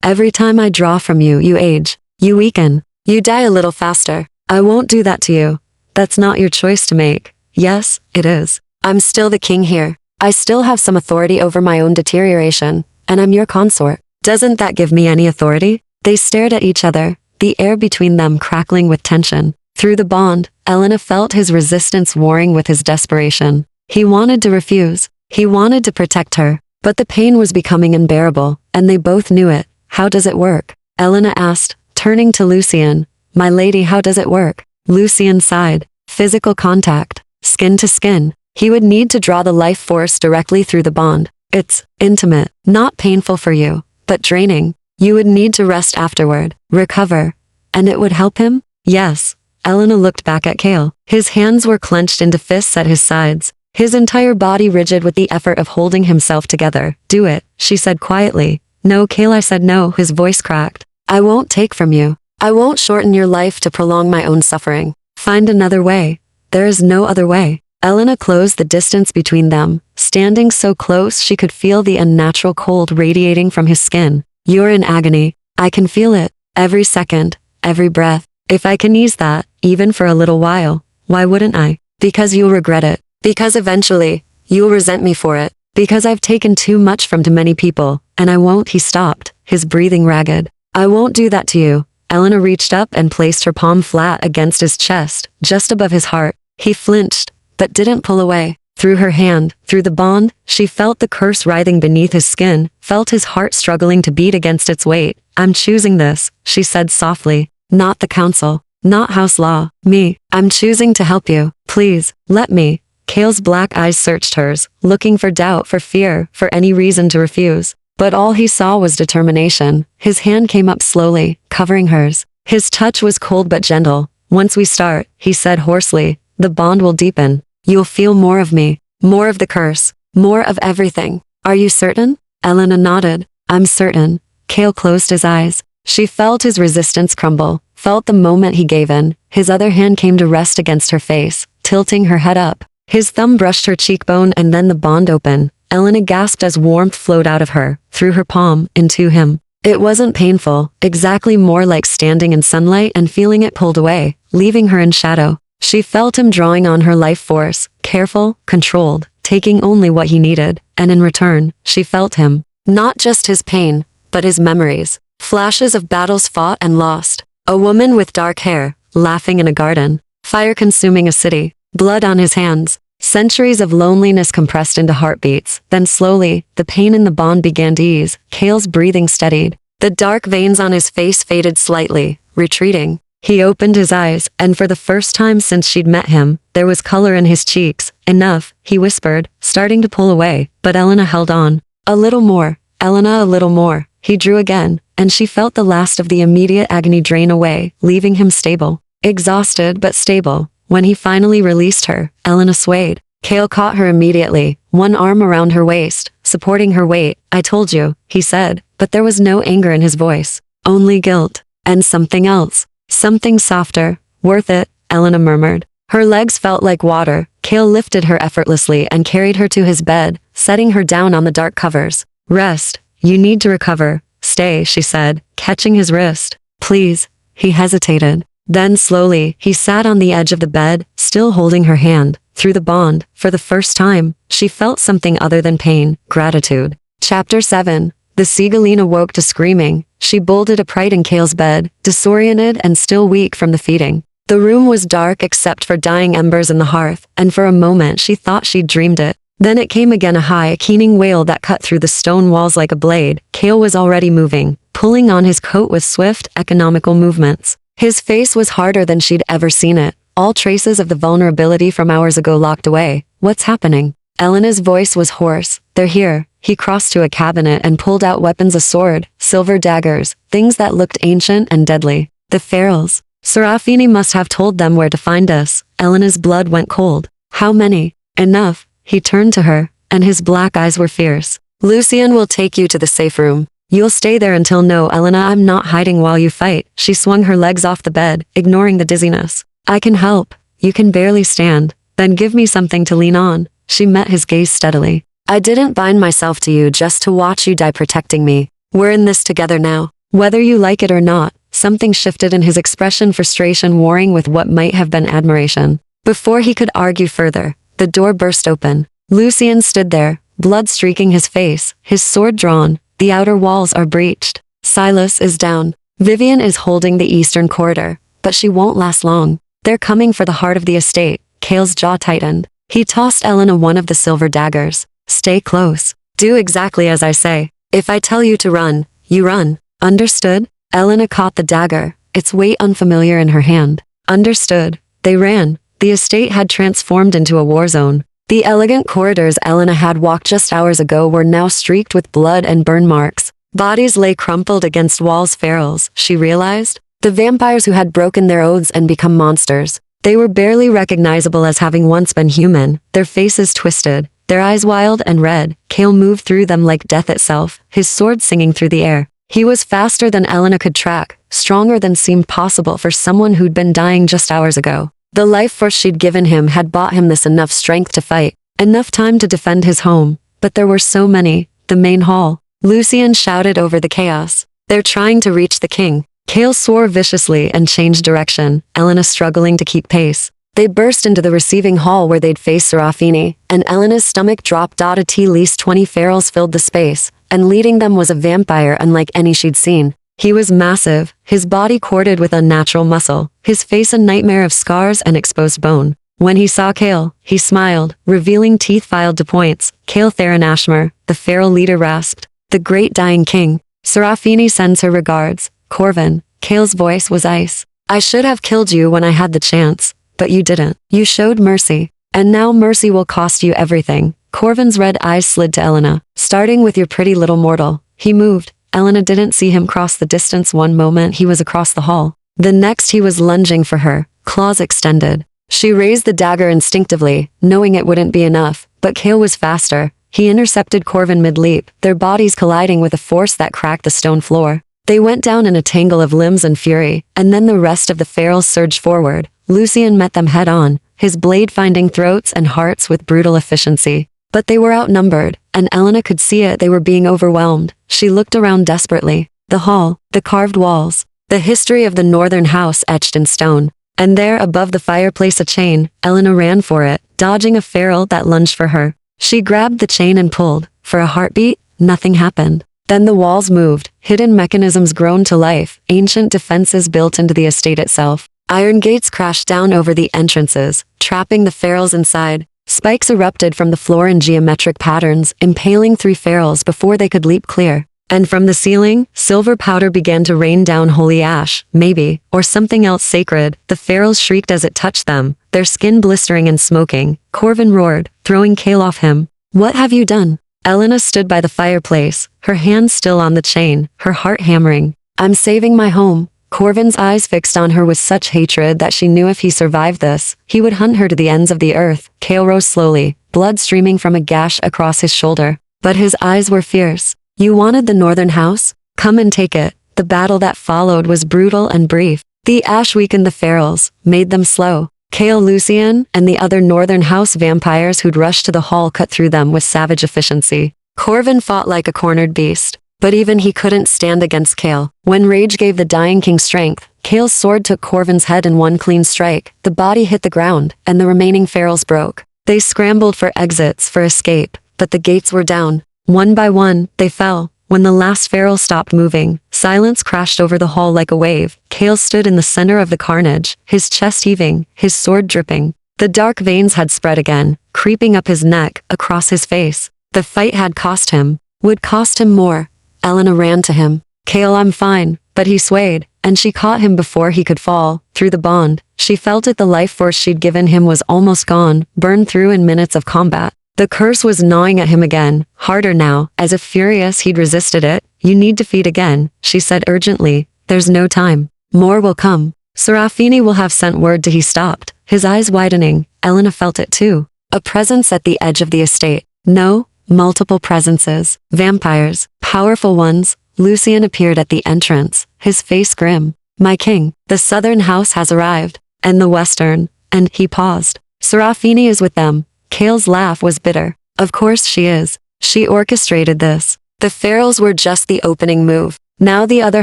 Every time I draw from you, you age. You weaken. You die a little faster. I won't do that to you. That's not your choice to make. Yes, it is. I'm still the king here. I still have some authority over my own deterioration, and I'm your consort. Doesn't that give me any authority? They stared at each other, the air between them crackling with tension. Through the bond, Elena felt his resistance warring with his desperation. He wanted to refuse. He wanted to protect her, but the pain was becoming unbearable, and they both knew it. How does it work? Elena asked, turning to Lucian. My lady, how does it work? Lucian sighed. Physical contact. Skin to skin. He would need to draw the life force directly through the bond. It's intimate, not painful for you, but draining. You would need to rest afterward, recover. And it would help him? Yes. Elena looked back at Cale. His hands were clenched into fists at his sides, his entire body rigid with the effort of holding himself together. Do it, she said quietly. No, Cale, I said no, his voice cracked. I won't take from you. I won't shorten your life to prolong my own suffering. Find another way. There is no other way. Elena closed the distance between them, standing so close she could feel the unnatural cold radiating from his skin. You're in agony. I can feel it. Every second, every breath. If I can ease that, even for a little while, why wouldn't I? Because you'll regret it. Because eventually, you'll resent me for it. Because I've taken too much from too many people, and I won't. He stopped, his breathing ragged. I won't do that to you. Elena reached up and placed her palm flat against his chest, just above his heart. He flinched, but didn't pull away. Through her hand, through the bond, she felt the curse writhing beneath his skin, felt his heart struggling to beat against its weight. I'm choosing this, she said softly. Not the council, not house law, me. I'm choosing to help you. Please, let me. Cale's black eyes searched hers, looking for doubt, for fear, for any reason to refuse. But all he saw was determination. His hand came up slowly, covering hers. His touch was cold but gentle. Once we start, he said hoarsely, the bond will deepen. You'll feel more of me, more of the curse, more of everything. Are you certain? Elena nodded. I'm certain. Cale closed his eyes. She felt his resistance crumble, felt the moment he gave in. His other hand came to rest against her face, tilting her head up. His thumb brushed her cheekbone and then the bond opened. Elena gasped as warmth flowed out of her, through her palm, into him. It wasn't painful, exactly more like standing in sunlight and feeling it pulled away, leaving her in shadow. She felt him drawing on her life force, careful, controlled, taking only what he needed, and in return, she felt him. Not just his pain, but his memories. Flashes of battles fought and lost. A woman with dark hair, laughing in a garden. Fire consuming a city. Blood on his hands. Centuries of loneliness compressed into heartbeats. Then slowly, the pain in the bond began to ease. Cale's breathing steadied. The dark veins on his face faded slightly, retreating. He opened his eyes, and for the first time since she'd met him, there was color in his cheeks. Enough, he whispered, starting to pull away, but Elena held on. A little more, Elena, a little more. He drew again, and she felt the last of the immediate agony drain away, leaving him stable. Exhausted but stable. When he finally released her, Elena swayed. Cale caught her immediately, one arm around her waist, supporting her weight. "I told you," he said, but there was no anger in his voice. Only guilt. And something else. Something softer. "Worth it," Elena murmured. Her legs felt like water. Cale lifted her effortlessly and carried her to his bed, setting her down on the dark covers. "Rest. You need to recover. Stay," she said, catching his wrist. "Please." He hesitated. Then slowly, he sat on the edge of the bed, still holding her hand. Through the bond, for the first time, she felt something other than pain, gratitude. Chapter 7. The Seagalina woke to screaming. She bolted upright in Cale's bed, disoriented and still weak from the feeding. The room was dark except for dying embers in the hearth, and for a moment she thought she'd dreamed it. Then it came again, a high, keening wail that cut through the stone walls like a blade. Cale was already moving, pulling on his coat with swift, economical movements. His face was harder than she'd ever seen it, all traces of the vulnerability from hours ago locked away. "What's happening?" Elena's voice was hoarse. "They're here." He crossed to a cabinet and pulled out weapons, a sword, silver daggers, things that looked ancient and deadly. "The Ferals. Serafini must have told them where to find us." Elena's blood went cold. "How many?" "Enough." He turned to her, and his black eyes were fierce. "Lucien will take you to the safe room. You'll stay there until." "No, Elena, I'm not hiding while you fight." She swung her legs off the bed, ignoring the dizziness. "I can help. You can barely stand. Then give me something to lean on." She met his gaze steadily. "I didn't bind myself to you just to watch you die protecting me. We're in this together now. Whether you like it or not." Something shifted in his expression, frustration warring with what might have been admiration. Before he could argue further, the door burst open. Lucien stood there, blood streaking his face, his sword drawn. "The outer walls are breached. Silas is down. Vivian is holding the eastern corridor, but she won't last long. They're coming for the heart of the estate." Cale's jaw tightened. He tossed Elena one of the silver daggers. "Stay close. Do exactly as I say. If I tell you to run, you run. Understood?" Elena caught the dagger, its weight unfamiliar in her hand. Understood. They ran. The estate had transformed into a war zone. The elegant corridors Elena had walked just hours ago were now streaked with blood and burn marks. Bodies lay crumpled against walls. Ferals, she realized. The vampires who had broken their oaths and become monsters. They were barely recognizable as having once been human, their faces twisted, their eyes wild and red. Cale moved through them like death itself, his sword singing through the air. He was faster than Elena could track, stronger than seemed possible for someone who'd been dying just hours ago. The life force she'd given him had bought him this enough strength to fight, enough time to defend his home. But there were so many. The main hall. Lucien shouted over the chaos. "They're trying to reach the king." Cale swore viciously and changed direction, Elena struggling to keep pace. They burst into the receiving hall where they'd face Serafini, and Elena's stomach dropped. At least 20 ferals filled the space, and leading them was a vampire unlike any she'd seen. He was massive, his body corded with unnatural muscle, his face a nightmare of scars and exposed bone. When he saw Cale, he smiled, revealing teeth filed to points. "Cale Theron Ashmer," the feral leader rasped. "The great dying king. Serafini sends her regards. Corvin." Cale's voice was ice. "I should have killed you when I had the chance, but you didn't. You showed mercy. And now mercy will cost you everything." Corvin's red eyes slid to Elena. "Starting with your pretty little mortal." He moved. Elena didn't see him cross the distance. One moment he was across the hall. The next he was lunging for her, claws extended. She raised the dagger instinctively, knowing it wouldn't be enough, but Cale was faster. He intercepted Corvin mid-leap, their bodies colliding with a force that cracked the stone floor. They went down in a tangle of limbs and fury, and then the rest of the ferals surged forward. Lucien met them head-on, his blade finding throats and hearts with brutal efficiency. But they were outnumbered, and Elena could see it. They were being overwhelmed. She looked around desperately. The hall, the carved walls, the history of the northern house etched in stone. And there above the fireplace a chain. Elena ran for it, dodging a feral that lunged for her. She grabbed the chain and pulled. For a heartbeat, nothing happened. Then the walls moved, hidden mechanisms grown to life, ancient defenses built into the estate itself. Iron gates crashed down over the entrances, trapping the ferals inside. Spikes erupted from the floor in geometric patterns, impaling 3 ferals before they could leap clear. And from the ceiling, silver powder began to rain down, holy ash, maybe, or something else sacred. The ferals shrieked as it touched them, their skin blistering and smoking. Corvin roared, throwing Cale off him. "What have you done?" Elena stood by the fireplace, her hands still on the chain, her heart hammering. "I'm saving my home." Corvin's eyes fixed on her with such hatred that she knew if he survived this, he would hunt her to the ends of the earth. Kale rose slowly, blood streaming from a gash across his shoulder. But his eyes were fierce. You wanted the northern house? Come and take it. The battle that followed was brutal and brief. The ash weakened the ferals, made them slow. Kale, Lucian, and the other northern house vampires who'd rushed to the hall cut through them with savage efficiency. Corvin fought like a cornered beast. But even he couldn't stand against Kale. When rage gave the dying king strength, Kale's sword took Corvin's head in one clean strike. The body hit the ground, and the remaining ferals broke. They scrambled for exits, for escape, but the gates were down. One by one, they fell. When the last feral stopped moving, silence crashed over the hall like a wave. Kale stood in the center of the carnage, his chest heaving, his sword dripping. The dark veins had spread again, creeping up his neck, across his face. The fight had cost him, would cost him more. Elena ran to him. Kale, I'm fine. But he swayed, and she caught him before he could fall. Through the bond, she felt it. The life force she'd given him was almost gone, burned through in minutes of combat. The curse was gnawing at him again, harder now, as if furious he'd resisted it. You need to feed again, she said urgently. There's no time. More will come. Serafini will have sent word to. He stopped, his eyes widening. Elena felt it too. A presence at the edge of the estate. No, multiple presences. Vampires, powerful ones. Lucian appeared at the entrance, his face grim. My king, the southern house has arrived, and the western, and he paused. Serafini is with them. Kale's laugh was bitter. Of course she is. She orchestrated this. The ferals were just the opening move. Now the other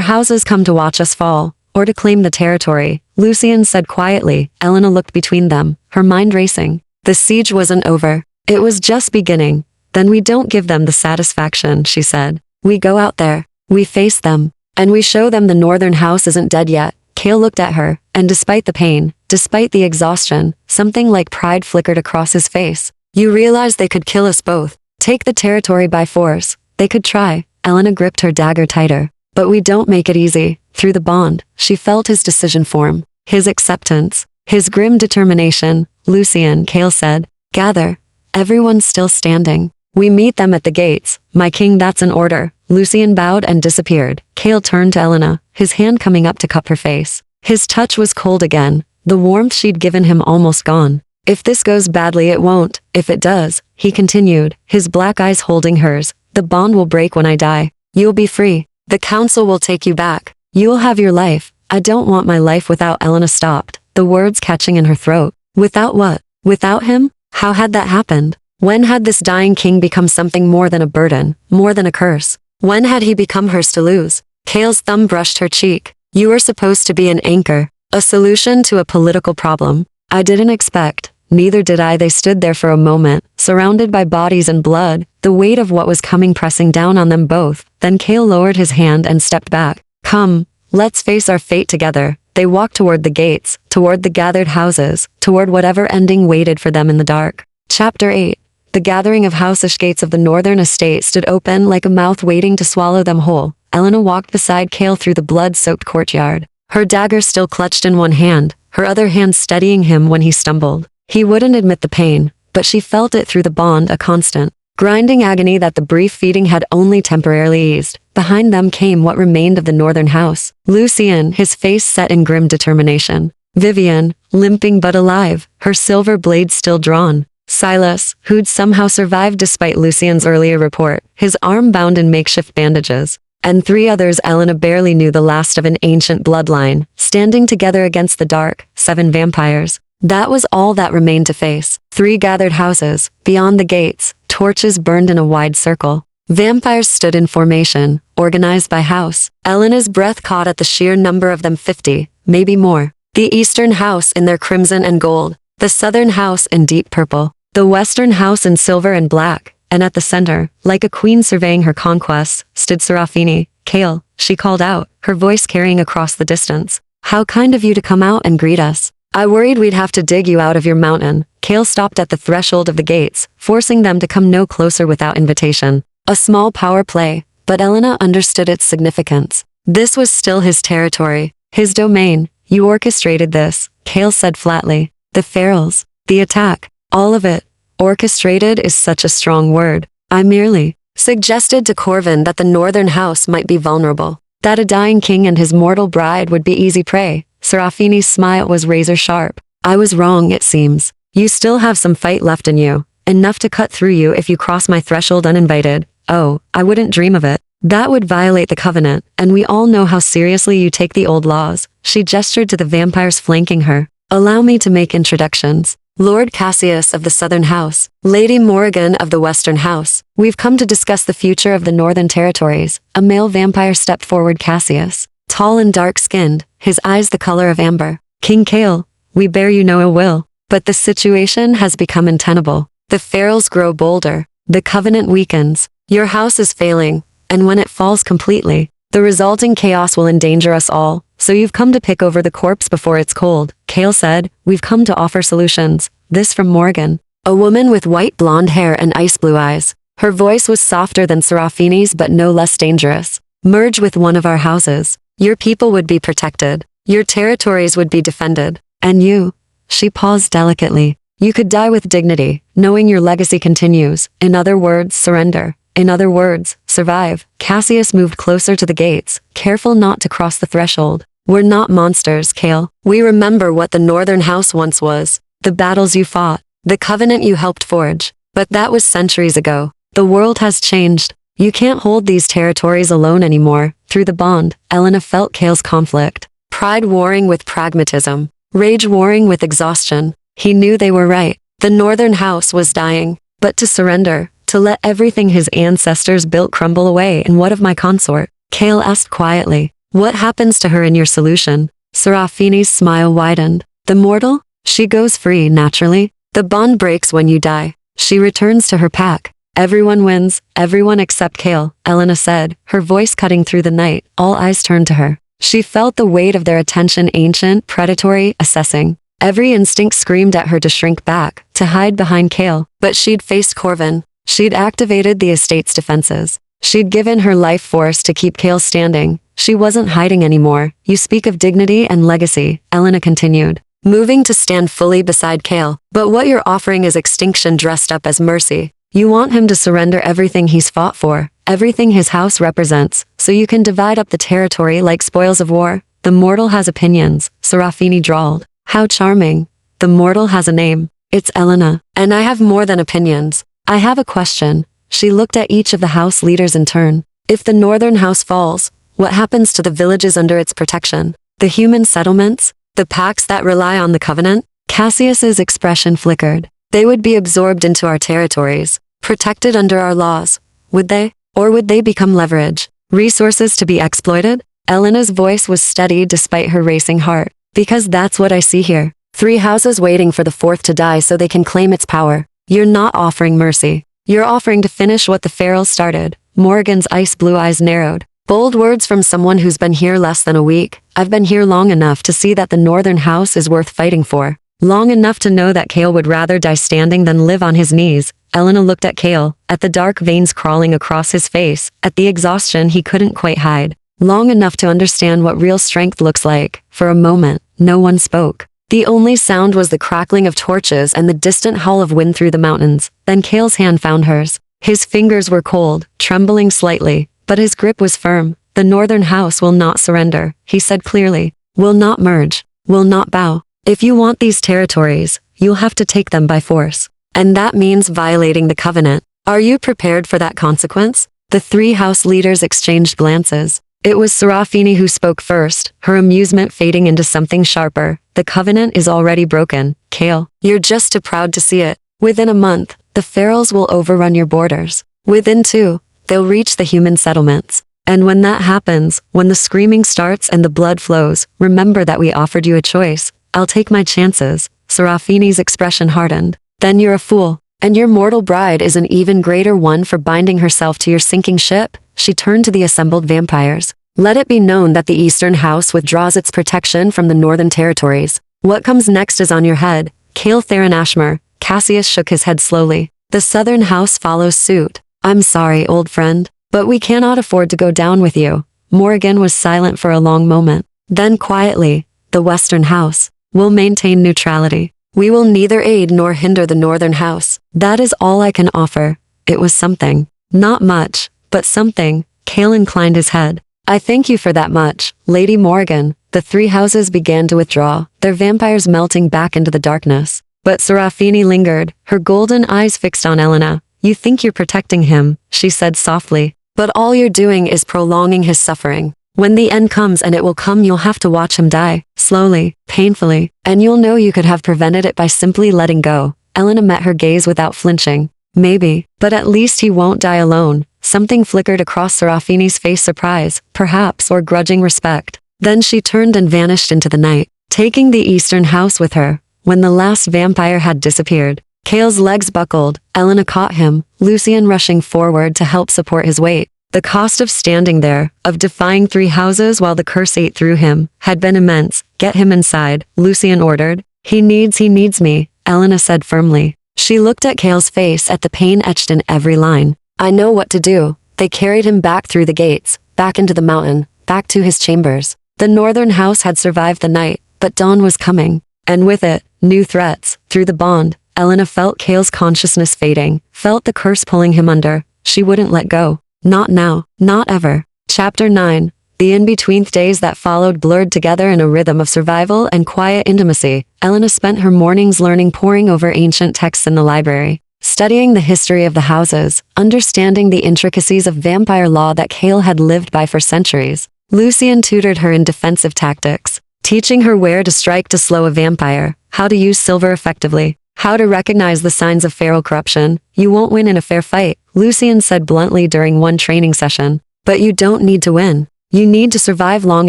houses come to watch us fall, or to claim the territory, Lucian said quietly. Elena looked between them, her mind racing. The siege wasn't over. It was just beginning. Then we don't give them the satisfaction, she said. We go out there. We face them. And we show them the northern house isn't dead yet. Kale looked at her, and despite the pain, despite the exhaustion, something like pride flickered across his face. You realize they could kill us both. Take the territory by force. They could try. Elena gripped her dagger tighter. But we don't make it easy. Through the bond, she felt his decision form. His acceptance. His grim determination. Lucian, Kale said. Gather. Everyone's still standing. We meet them at the gates. My king, that's an order. Lucian bowed and disappeared. Kale turned to Elena, his hand coming up to cup her face. His touch was cold again, the warmth she'd given him almost gone. If this goes badly, it won't. If it does, he continued, his black eyes holding hers, the bond will break when I die. You'll be free. The council will take you back. You'll have your life. I don't want my life without. Elena stopped, the words catching in her throat. Without what? Without him? How had that happened? When had this dying king become something more than a burden, more than a curse? When had he become hers to lose? Kale's thumb brushed her cheek. You were supposed to be an anchor, a solution to a political problem. I didn't expect, neither did I. They stood there for a moment, surrounded by bodies and blood, the weight of what was coming pressing down on them both. Then Kale lowered his hand and stepped back. Come, let's face our fate together. They walked toward the gates, toward the gathered houses, toward whatever ending waited for them in the dark. Chapter 8. The gathering of house-ish gates of the northern estate stood open like a mouth waiting to swallow them whole. Elena walked beside Kale through the blood-soaked courtyard, her dagger still clutched in one hand, her other hand steadying him when he stumbled. He wouldn't admit the pain, but she felt it through the bond, a constant, grinding agony that the brief feeding had only temporarily eased. Behind them came what remained of the northern house. Lucian, his face set in grim determination. Vivian, limping but alive, her silver blade still drawn. Silas, who'd somehow survived despite Lucian's earlier report, his arm bound in makeshift bandages. And 3 others Elena barely knew, the last of an ancient bloodline, standing together against the dark, 7 vampires. That was all that remained to face. 3 gathered houses, beyond the gates, torches burned in a wide circle. Vampires stood in formation, organized by house. Elena's breath caught at the sheer number of them, 50, maybe more. The eastern house in their crimson and gold, the southern house in deep purple. The western house in silver and black, and at the center, like a queen surveying her conquests, stood Serafini. Kale, she called out, her voice carrying across the distance. How kind of you to come out and greet us. I worried we'd have to dig you out of your mountain. Kale stopped at the threshold of the gates, forcing them to come no closer without invitation. A small power play, but Elena understood its significance. This was still his territory, his domain. You orchestrated this, Kale said flatly. The ferals, the attack, all of it. Orchestrated is such a strong word. I merely suggested to Corvin that the northern house might be vulnerable. That a dying king and his mortal bride would be easy prey. Serafini's smile was razor sharp. I was wrong, it seems. You still have some fight left in you. Enough to cut through you if you cross my threshold uninvited. Oh, I wouldn't dream of it. That would violate the covenant, and we all know how seriously you take the old laws. She gestured to the vampires flanking her. Allow me to make introductions. Lord Cassius of the Southern House, Lady Morrigan of the Western House. We've come to discuss the future of the Northern Territories. A male vampire stepped forward. Cassius, tall and dark-skinned, his eyes the color of amber. King Kale, we bear you no ill will, but the situation has become untenable. The ferals grow bolder. The covenant weakens. Your house is failing, and when it falls completely, the resulting chaos will endanger us all. So you've come to pick over the corpse before it's cold. Kale said, we've come to offer solutions. This from Morgan, a woman with white blonde hair and ice blue eyes. Her voice was softer than Serafini's but no less dangerous. Merge with one of our houses. Your people would be protected. Your territories would be defended. And you, she paused delicately, you could die with dignity, knowing your legacy continues. In other words, surrender. In other words, survive. Cassius moved closer to the gates, careful not to cross the threshold. We're not monsters, Kale. We remember what the Northern House once was. The battles you fought. The covenant you helped forge. But that was centuries ago. The world has changed. You can't hold these territories alone anymore. Through the bond, Elena felt Kale's conflict. Pride warring with pragmatism. Rage warring with exhaustion. He knew they were right. The Northern House was dying. But to surrender, to let everything his ancestors built crumble away, and what of my consort? Kale asked quietly. What happens to her in your solution? Serafini's smile widened. The mortal? She goes free, naturally. The bond breaks when you die. She returns to her pack. Everyone wins, everyone except Kale, Elena said, her voice cutting through the night. All eyes turned to her. She felt the weight of their attention, ancient, predatory, assessing. Every instinct screamed at her to shrink back, to hide behind Kale. But she'd faced Corvin. She'd activated the estate's defenses. She'd given her life force to keep Kale standing. She wasn't hiding anymore. You speak of dignity and legacy, Elena continued, moving to stand fully beside Kale. But what you're offering is extinction dressed up as mercy. You want him to surrender everything he's fought for, everything his house represents, so you can divide up the territory like spoils of war. The mortal has opinions, Serafini drawled. How charming. The mortal has a name. It's Elena. And I have more than opinions. I have a question. She looked at each of the house leaders in turn. If the Northern House falls, what happens to the villages under its protection? The human settlements? The packs that rely on the covenant? Cassius's expression flickered. They would be absorbed into our territories, protected under our laws. Would they? Or would they become leverage? Resources to be exploited? Elena's voice was steady despite her racing heart. Because that's what I see here. 3 houses waiting for the 4th to die so they can claim its power. You're not offering mercy. You're offering to finish what the ferals started. Morgan's ice blue eyes narrowed. Bold words from someone who's been here less than a week. I've been here long enough to see that the Northern House is worth fighting for. Long enough to know that Kale would rather die standing than live on his knees. Elena looked at Kale, at the dark veins crawling across his face, at the exhaustion he couldn't quite hide. Long enough to understand what real strength looks like. For a moment, no one spoke. The only sound was the crackling of torches and the distant howl of wind through the mountains. Then Kale's hand found hers. His fingers were cold, trembling slightly, but his grip was firm. The Northern House will not surrender, he said clearly. Will not merge. Will not bow. If you want these territories, you'll have to take them by force. And that means violating the covenant. Are you prepared for that consequence? The 3 house leaders exchanged glances. It was Serafini who spoke first, her amusement fading into something sharper. The covenant is already broken, Kale. You're just too proud to see it. Within a month, the ferals will overrun your borders. Within 2, they'll reach the human settlements. And when that happens, when the screaming starts and the blood flows, remember that we offered you a choice. I'll take my chances. Serafini's expression hardened. Then you're a fool. And your mortal bride is an even greater one for binding herself to your sinking ship. She turned to the assembled vampires. Let it be known that the Eastern House withdraws its protection from the Northern Territories. What comes next is on your head. Kale Theron Ashmore. Cassius shook his head slowly. The Southern House follows suit. I'm sorry, old friend, but we cannot afford to go down with you. Morgan was silent for a long moment. Then quietly, the Western House will maintain neutrality. We will neither aid nor hinder the Northern House. That is all I can offer. It was something. Not much, but something. Kale inclined his head. I thank you for that much, Lady Morgan. The three houses began to withdraw, their vampires melting back into the darkness. But Serafini lingered, her golden eyes fixed on Elena. You think you're protecting him, she said softly. But all you're doing is prolonging his suffering. When the end comes, and it will come, you'll have to watch him die, slowly, painfully, and you'll know you could have prevented it by simply letting go. Elena met her gaze without flinching. Maybe, but at least he won't die alone. Something flickered across Serafini's face, surprise, perhaps, or grudging respect. Then she turned and vanished into the night, taking the eastern house with her. When the last vampire had disappeared, Cale's legs buckled. Elena caught him, Lucian rushing forward to help support his weight. The cost of standing there, of defying three houses while the curse ate through him, had been immense. Get him inside, Lucian ordered. He needs me, Elena said firmly. She looked at Cale's face, at the pain etched in every line. I know what to do. They carried him back through the gates, back into the mountain, back to his chambers. The northern house had survived the night, but dawn was coming. And with it, new threats. Through the bond, Elena felt Cale's consciousness fading, felt the curse pulling him under. She wouldn't let go. Not now, not ever. Chapter 9. The in-between days that followed blurred together in a rhythm of survival and quiet intimacy. Elena spent her mornings learning, poring over ancient texts in the library, studying the history of the houses, understanding the intricacies of vampire law that Cale had lived by for centuries. Lucian tutored her in defensive tactics, teaching her where to strike to slow a vampire, how to use silver effectively, how to recognize the signs of feral corruption. You won't win in a fair fight, Lucian said bluntly during one training session. But you don't need to win. You need to survive long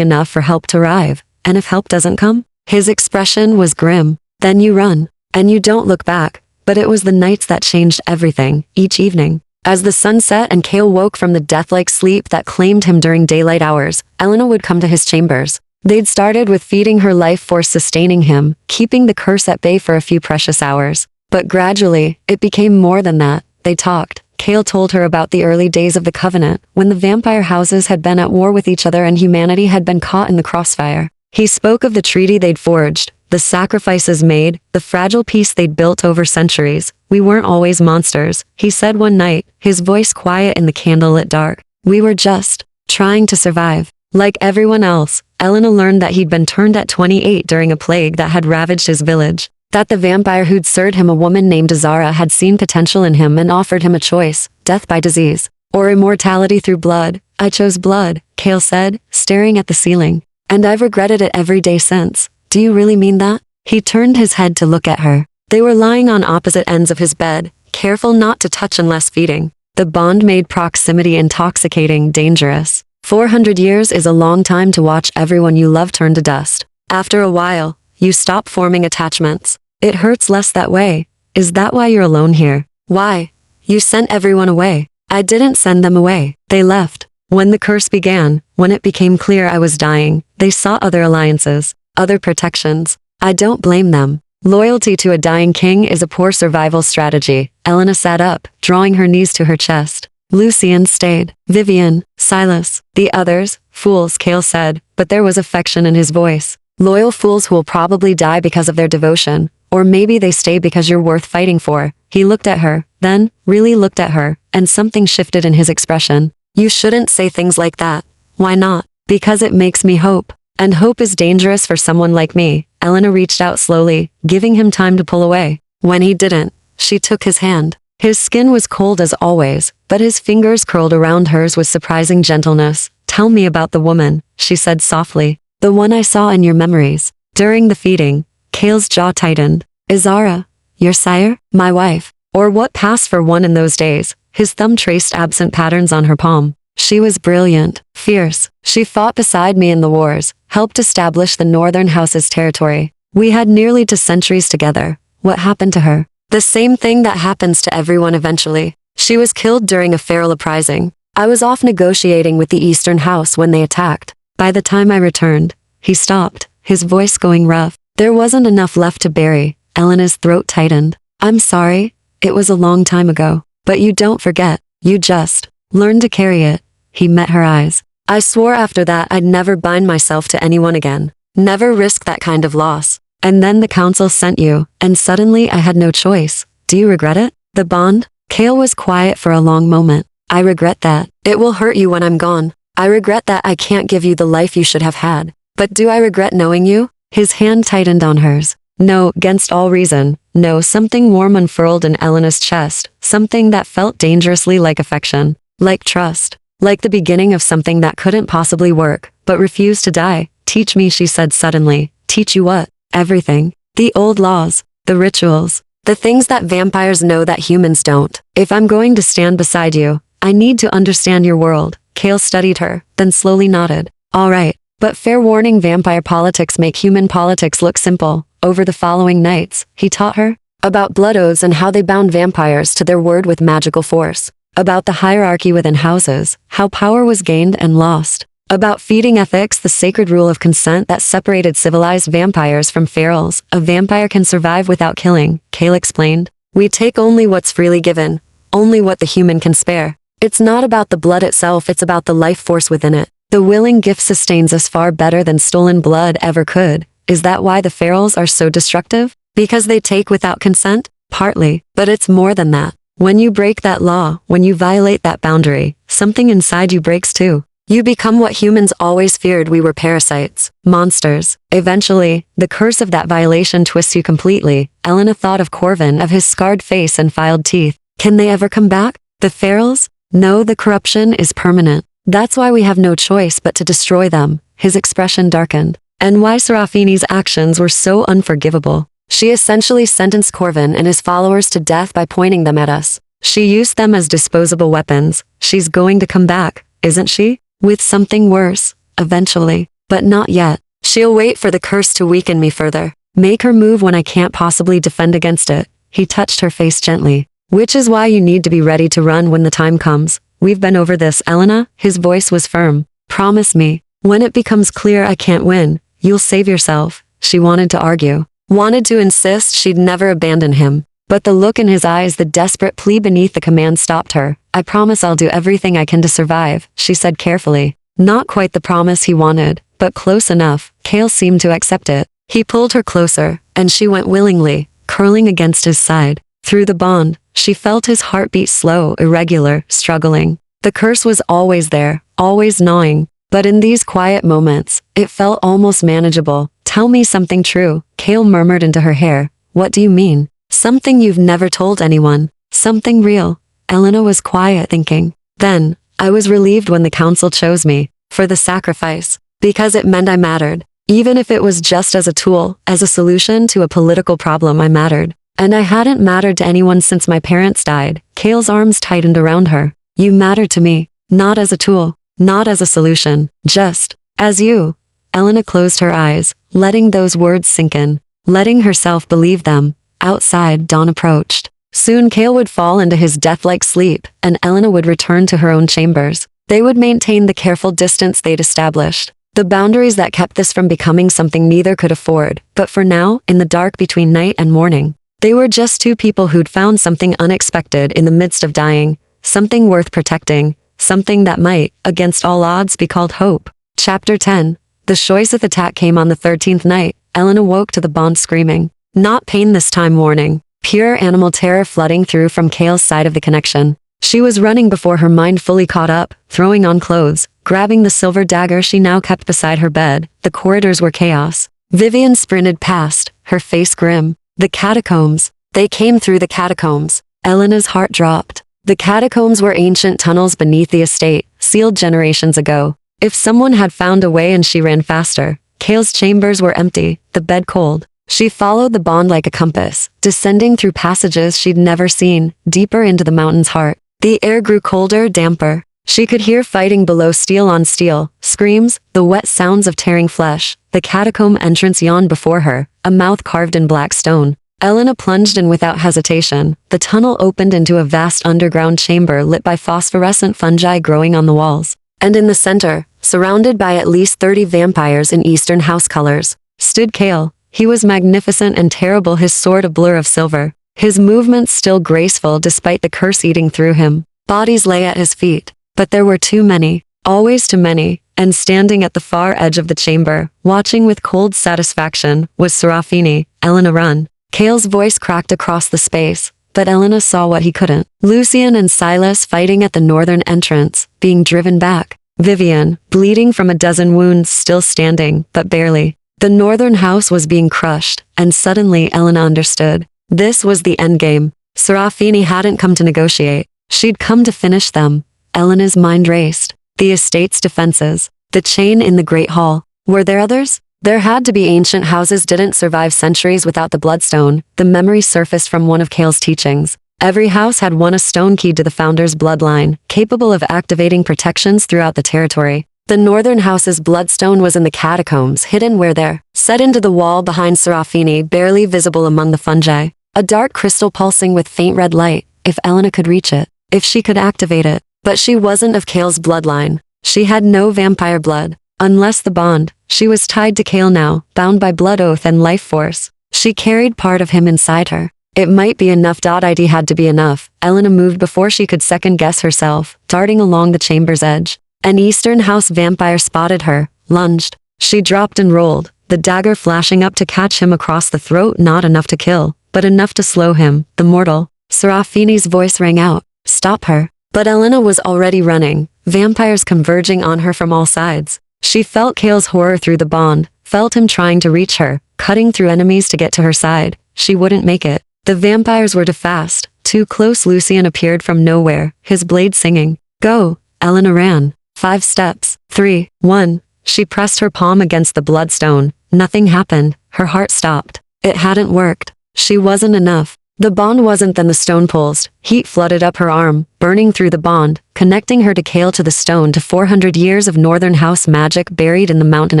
enough for help to arrive. And if help doesn't come? His expression was grim. Then you run. And you don't look back. But it was the nights that changed everything, each evening. As the sun set and Cale woke from the death-like sleep that claimed him during daylight hours, Elena would come to his chambers. They'd started with feeding her life force, sustaining him, keeping the curse at bay for a few precious hours. But gradually, it became more than that. They talked. Cale told her about the early days of the Covenant, when the vampire houses had been at war with each other and humanity had been caught in the crossfire. He spoke of the treaty they'd forged, the sacrifices made, the fragile peace they'd built over centuries. We weren't always monsters, he said one night, his voice quiet in the candlelit dark. We were just trying to survive. Like everyone else, Elena learned that he'd been turned at 28 during a plague that had ravaged his village. That the vampire who'd served him, a woman named Azara, had seen potential in him and offered him a choice, death by disease, or immortality through blood. I chose blood, Cale said, staring at the ceiling. And I've regretted it every day since. Do you really mean that? He turned his head to look at her. They were lying on opposite ends of his bed, careful not to touch unless feeding. The bond made proximity intoxicating, dangerous. 400 years is a long time to watch everyone you love turn to dust. After a while, you stop forming attachments. It hurts less that way. Is that why you're alone here? Why? You sent everyone away. I didn't send them away. They left. When the curse began, when it became clear I was dying, they sought other alliances, other protections. I don't blame them. Loyalty to a dying king is a poor survival strategy. Elena sat up, drawing her knees to her chest. Lucian stayed. Vivian, Silas, the others, fools, Cale said, but there was affection in his voice. Loyal fools who will probably die because of their devotion. Or maybe they stay because you're worth fighting for. He looked at her, then, really looked at her, and something shifted in his expression. You shouldn't say things like that. Why not? Because it makes me hope. And hope is dangerous for someone like me. Elena reached out slowly, giving him time to pull away. When he didn't, she took his hand. His skin was cold as always, but his fingers curled around hers with surprising gentleness. Tell me about the woman, she said softly. The one I saw in your memories. During the feeding, Cale's jaw tightened. Izara, your sire? My wife. Or what passed for one in those days. His thumb traced absent patterns on her palm. She was brilliant, fierce. She fought beside me in the wars, helped establish the northern house's territory. We had nearly 2 centuries together. What happened to her? The same thing that happens to everyone eventually. She was killed during a feral uprising. I was off negotiating with the eastern house when they attacked. By the time I returned, he stopped, his voice going rough. There wasn't enough left to bury. Elena's throat tightened. I'm sorry. It was a long time ago. But you don't forget. You just learn to carry it. He met her eyes. I swore after that I'd never bind myself to anyone again. Never risk that kind of loss. And then the council sent you, and suddenly I had no choice. Do you regret it? The bond? Cale was quiet for a long moment. I regret that. It will hurt you when I'm gone. I regret that I can't give you the life you should have had. But do I regret knowing you? His hand tightened on hers. No, against all reason. No, something warm unfurled in Elena's chest, something that felt dangerously like affection, like trust, like the beginning of something that couldn't possibly work, but refused to die. Teach me, she said suddenly. Teach you what? Everything. The old laws, the rituals, the things that vampires know that humans don't. If I'm going to stand beside you, I need to understand your world. Kale studied her, then slowly nodded. All right, but fair warning, vampire politics make human politics look simple. Over the following nights, he taught her about blood oaths and how they bound vampires to their word with magical force, about the hierarchy within houses, how power was gained and lost, about feeding ethics, the sacred rule of consent that separated civilized vampires from ferals. A vampire can survive without killing, Kale explained. We take only what's freely given, only what the human can spare. It's not about the blood itself, it's about the life force within it. The willing gift sustains us far better than stolen blood ever could. Is that why the ferals are so destructive? Because they take without consent? Partly, but it's more than that. When you break that law, when you violate that boundary, something inside you breaks too. You become what humans always feared. We were parasites, monsters. Eventually, the curse of that violation twists you completely. Elena thought of Corvin, of his scarred face and filed teeth. Can they ever come back? The ferals? No, the corruption is permanent. That's why we have no choice but to destroy them. His expression darkened. And why Serafini's actions were so unforgivable. She essentially sentenced Corvin and his followers to death by pointing them at us. She used them as disposable weapons. She's going to come back, isn't she? With something worse, eventually. But not yet. She'll wait for the curse to weaken me further. Make her move when I can't possibly defend against it. He touched her face gently. Which is why you need to be ready to run when the time comes. We've been over this, Elena. His voice was firm. Promise me, when it becomes clear I can't win, you'll save yourself. She wanted to argue, wanted to insist she'd never abandon him. But the look in his eyes, the desperate plea beneath the command stopped her. I promise I'll do everything I can to survive, she said carefully. Not quite the promise he wanted, but close enough. Kale seemed to accept it. He pulled her closer, and she went willingly, curling against his side. Through the bond, she felt his heartbeat slow, irregular, struggling. The curse was always there, always gnawing. But in these quiet moments, it felt almost manageable. Tell me something true, Kale murmured into her hair. What do you mean? Something you've never told anyone. Something real. Elena was quiet, thinking. Then, I was relieved when the council chose me, for the sacrifice, because it meant I mattered. Even if it was just as a tool, as a solution to a political problem, I mattered. And I hadn't mattered to anyone since my parents died. Kale's arms tightened around her. You mattered to me, not as a tool. Not as a solution, just as you. Elena closed her eyes, letting those words sink in, letting herself believe them. Outside, dawn approached. Soon Kale would fall into his death-like sleep, and Elena would return to her own chambers. They would maintain the careful distance they'd established, the boundaries that kept this from becoming something neither could afford. But for now, in the dark between night and morning, they were just two people who'd found something unexpected in the midst of dying, something worth protecting. Something that might, against all odds, be called hope. Chapter 10. The Shoisith attack came on the 13th night. Elena woke to the bond screaming. Not pain this time, warning. Pure animal terror flooding through from Kale's side of the connection. She was running before her mind fully caught up, throwing on clothes, grabbing the silver dagger she now kept beside her bed. The corridors were chaos. Vivian sprinted past, her face grim. The catacombs. They came through the catacombs. Elena's heart dropped. The catacombs were ancient tunnels beneath the estate, sealed generations ago. If someone had found a way and she ran faster. Kale's chambers were empty, the bed cold. She followed the bond like a compass, descending through passages she'd never seen, deeper into the mountain's heart. The air grew colder, damper. She could hear fighting below, steel on steel, screams, the wet sounds of tearing flesh. The catacomb entrance yawned before her, a mouth carved in black stone. Elena plunged in without hesitation. The tunnel opened into a vast underground chamber lit by phosphorescent fungi growing on the walls. And in the center, surrounded by at least 30 vampires in Eastern house colors, stood Kale. He was magnificent and terrible, his sword a blur of silver, his movements still graceful despite the curse eating through him. Bodies lay at his feet, but there were too many, always too many, and standing at the far edge of the chamber, watching with cold satisfaction, was Serafini. Elena, run. Kale's voice cracked across the space, but Elena saw what he couldn't. Lucian and Silas fighting at the northern entrance, being driven back. Vivian, bleeding from a dozen wounds, still standing, but barely. The northern house was being crushed, and suddenly Elena understood. This was the endgame. Serafini hadn't come to negotiate. She'd come to finish them. Elena's mind raced. The estate's defenses. The chain in the Great Hall. Were there others? There had to be. Ancient houses didn't survive centuries without the bloodstone. The memory surfaced from one of Kale's teachings. Every house had won a stone key to the founder's bloodline, capable of activating protections throughout the territory. The northern house's bloodstone was in the catacombs, hidden where there, set into the wall behind Serafini, barely visible among the fungi. A dark crystal pulsing with faint red light, if Elena could reach it, if she could activate it. But she wasn't of Kale's bloodline. She had no vampire blood. Unless the bond, she was tied to Kale now, bound by blood oath and life force. She carried part of him inside her. It might be enough. It had to be enough. Elena moved before she could second-guess herself, darting along the chamber's edge. An Eastern House vampire spotted her, lunged. She dropped and rolled, the dagger flashing up to catch him across the throat. Not enough to kill, but enough to slow him, the mortal. Serafini's voice rang out, "Stop her." But Elena was already running, vampires converging on her from all sides. She felt Kale's horror through the bond, felt him trying to reach her, cutting through enemies to get to her side. She wouldn't make it. The vampires were too fast, too close. Lucian appeared from nowhere, his blade singing. "Go!" Elena ran. 5 steps. 3, 1. She pressed her palm against the bloodstone. Nothing happened. Her heart stopped. It hadn't worked. She wasn't enough. The bond wasn't. Then the stone pulsed. Heat flooded up her arm, burning through the bond, connecting her to Kale, to the stone, to 400 years of Northern House magic buried in the mountain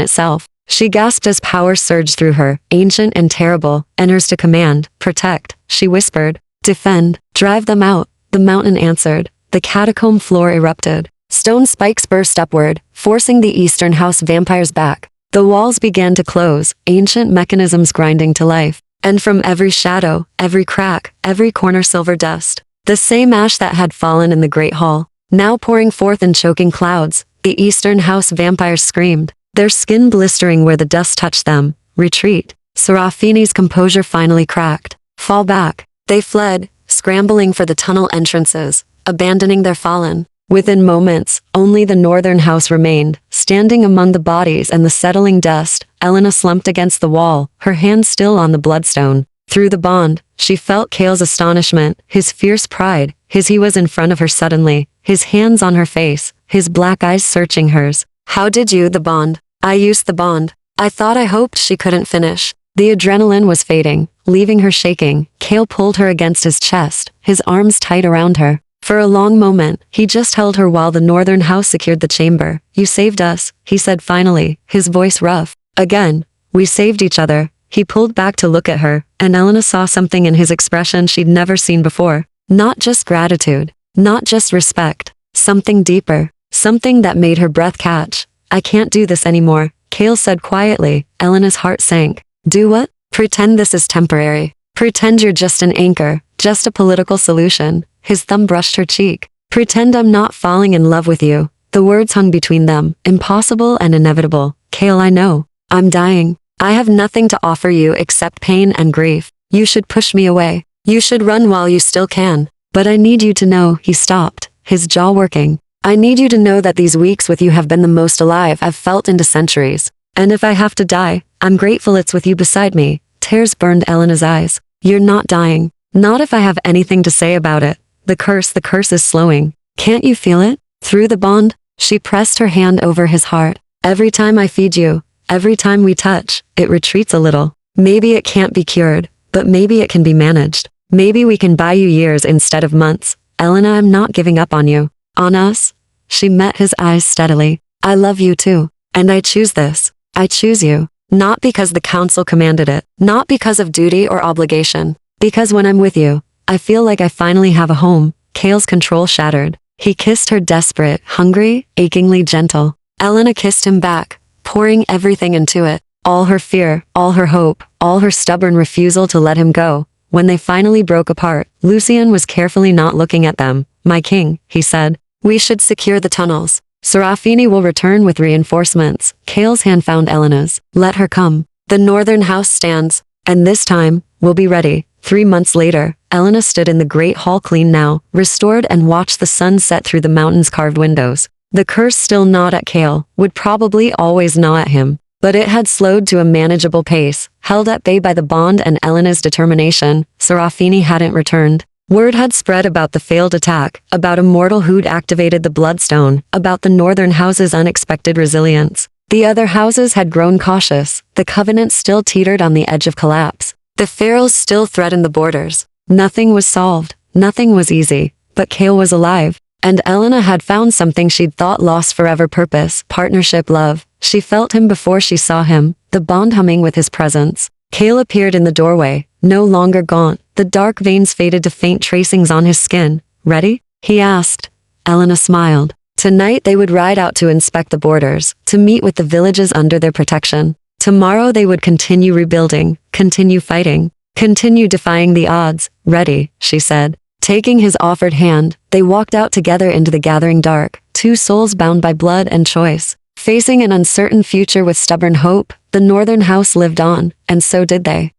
itself. She gasped as power surged through her, ancient and terrible, and hers to command, protect. She whispered, "Defend, drive them out." The mountain answered. The catacomb floor erupted. Stone spikes burst upward, forcing the Eastern House vampires back. The walls began to close, ancient mechanisms grinding to life. And from every shadow, every crack, every corner, silver dust. The same ash that had fallen in the Great Hall, now pouring forth in choking clouds. The Eastern House vampires screamed, their skin blistering where the dust touched them. Retreat. Serafini's composure finally cracked. Fall back. They fled, scrambling for the tunnel entrances, abandoning their fallen. Within moments, only the Northern House remained, standing among the bodies and the settling dust. Elena slumped against the wall, her hand still on the bloodstone. Through the bond, she felt Kale's astonishment, his fierce pride, he was in front of her suddenly, his hands on her face, his black eyes searching hers. "How did you?" "The bond. I used the bond. I thought, I hoped." She couldn't finish. The adrenaline was fading, leaving her shaking. Kale pulled her against his chest, his arms tight around her. For a long moment, he just held her while the Northern House secured the chamber. "You saved us," he said finally, his voice rough. "Again. We saved each other." He pulled back to look at her, and Elena saw something in his expression she'd never seen before. Not just gratitude, not just respect, something deeper, something that made her breath catch. "I can't do this anymore," Kale said quietly. Elena's heart sank. "Do what?" "Pretend this is temporary. Pretend you're just an anchor, just a political solution." His thumb brushed her cheek. "Pretend I'm not falling in love with you." The words hung between them, impossible and inevitable. "Kale, I know. I'm dying. I have nothing to offer you except pain and grief. You should push me away. You should run while you still can. But I need you to know." He stopped, his jaw working. "I need you to know that these weeks with you have been the most alive I've felt into centuries. And if I have to die, I'm grateful it's with you beside me." Tears burned Elena's eyes. "You're not dying. Not if I have anything to say about it. The curse is slowing. Can't you feel it? Through the bond?" She pressed her hand over his heart. "Every time I feed you, every time we touch, it retreats a little. Maybe it can't be cured, but maybe it can be managed. Maybe we can buy you years instead of months. Elena, I'm not giving up on you. On us." She met his eyes steadily. "I love you too. And I choose this. I choose you. Not because the council commanded it, not because of duty or obligation. Because when I'm with you, I feel like I finally have a home." Kale's control shattered. He kissed her, desperate, hungry, achingly gentle. Elena kissed him back, pouring everything into it. All her fear, all her hope, all her stubborn refusal to let him go. When they finally broke apart, Lucian was carefully not looking at them. "My king," he said, "we should secure the tunnels. Serafini will return with reinforcements." Kale's hand found Elena's. "Let her come. The Northern House stands. And this time, we'll be ready." 3 months later, Elena stood in the Great Hall, clean now, restored, and watched the sun set through the mountain's carved windows. The curse still gnawed at Cale, would probably always gnaw at him. But it had slowed to a manageable pace, held at bay by the bond and Elena's determination. Serafini hadn't returned. Word had spread about the failed attack, about a mortal who'd activated the bloodstone, about the northern house's unexpected resilience. The other houses had grown cautious. The covenant still teetered on the edge of collapse. The pharaohs still threatened the borders. Nothing was solved. Nothing was easy. But Cale was alive. And Elena had found something she'd thought lost forever: purpose, partnership, love. She felt him before she saw him, the bond humming with his presence. Cale appeared in the doorway, no longer gaunt. The dark veins faded to faint tracings on his skin. Ready? He asked. Elena smiled. Tonight they would ride out to inspect the borders, to meet with the villages under their protection. Tomorrow they would continue rebuilding, continue fighting, continue defying the odds. Ready, she said. Taking his offered hand, they walked out together into the gathering dark, two souls bound by blood and choice. Facing an uncertain future with stubborn hope, the northern house lived on, and so did they.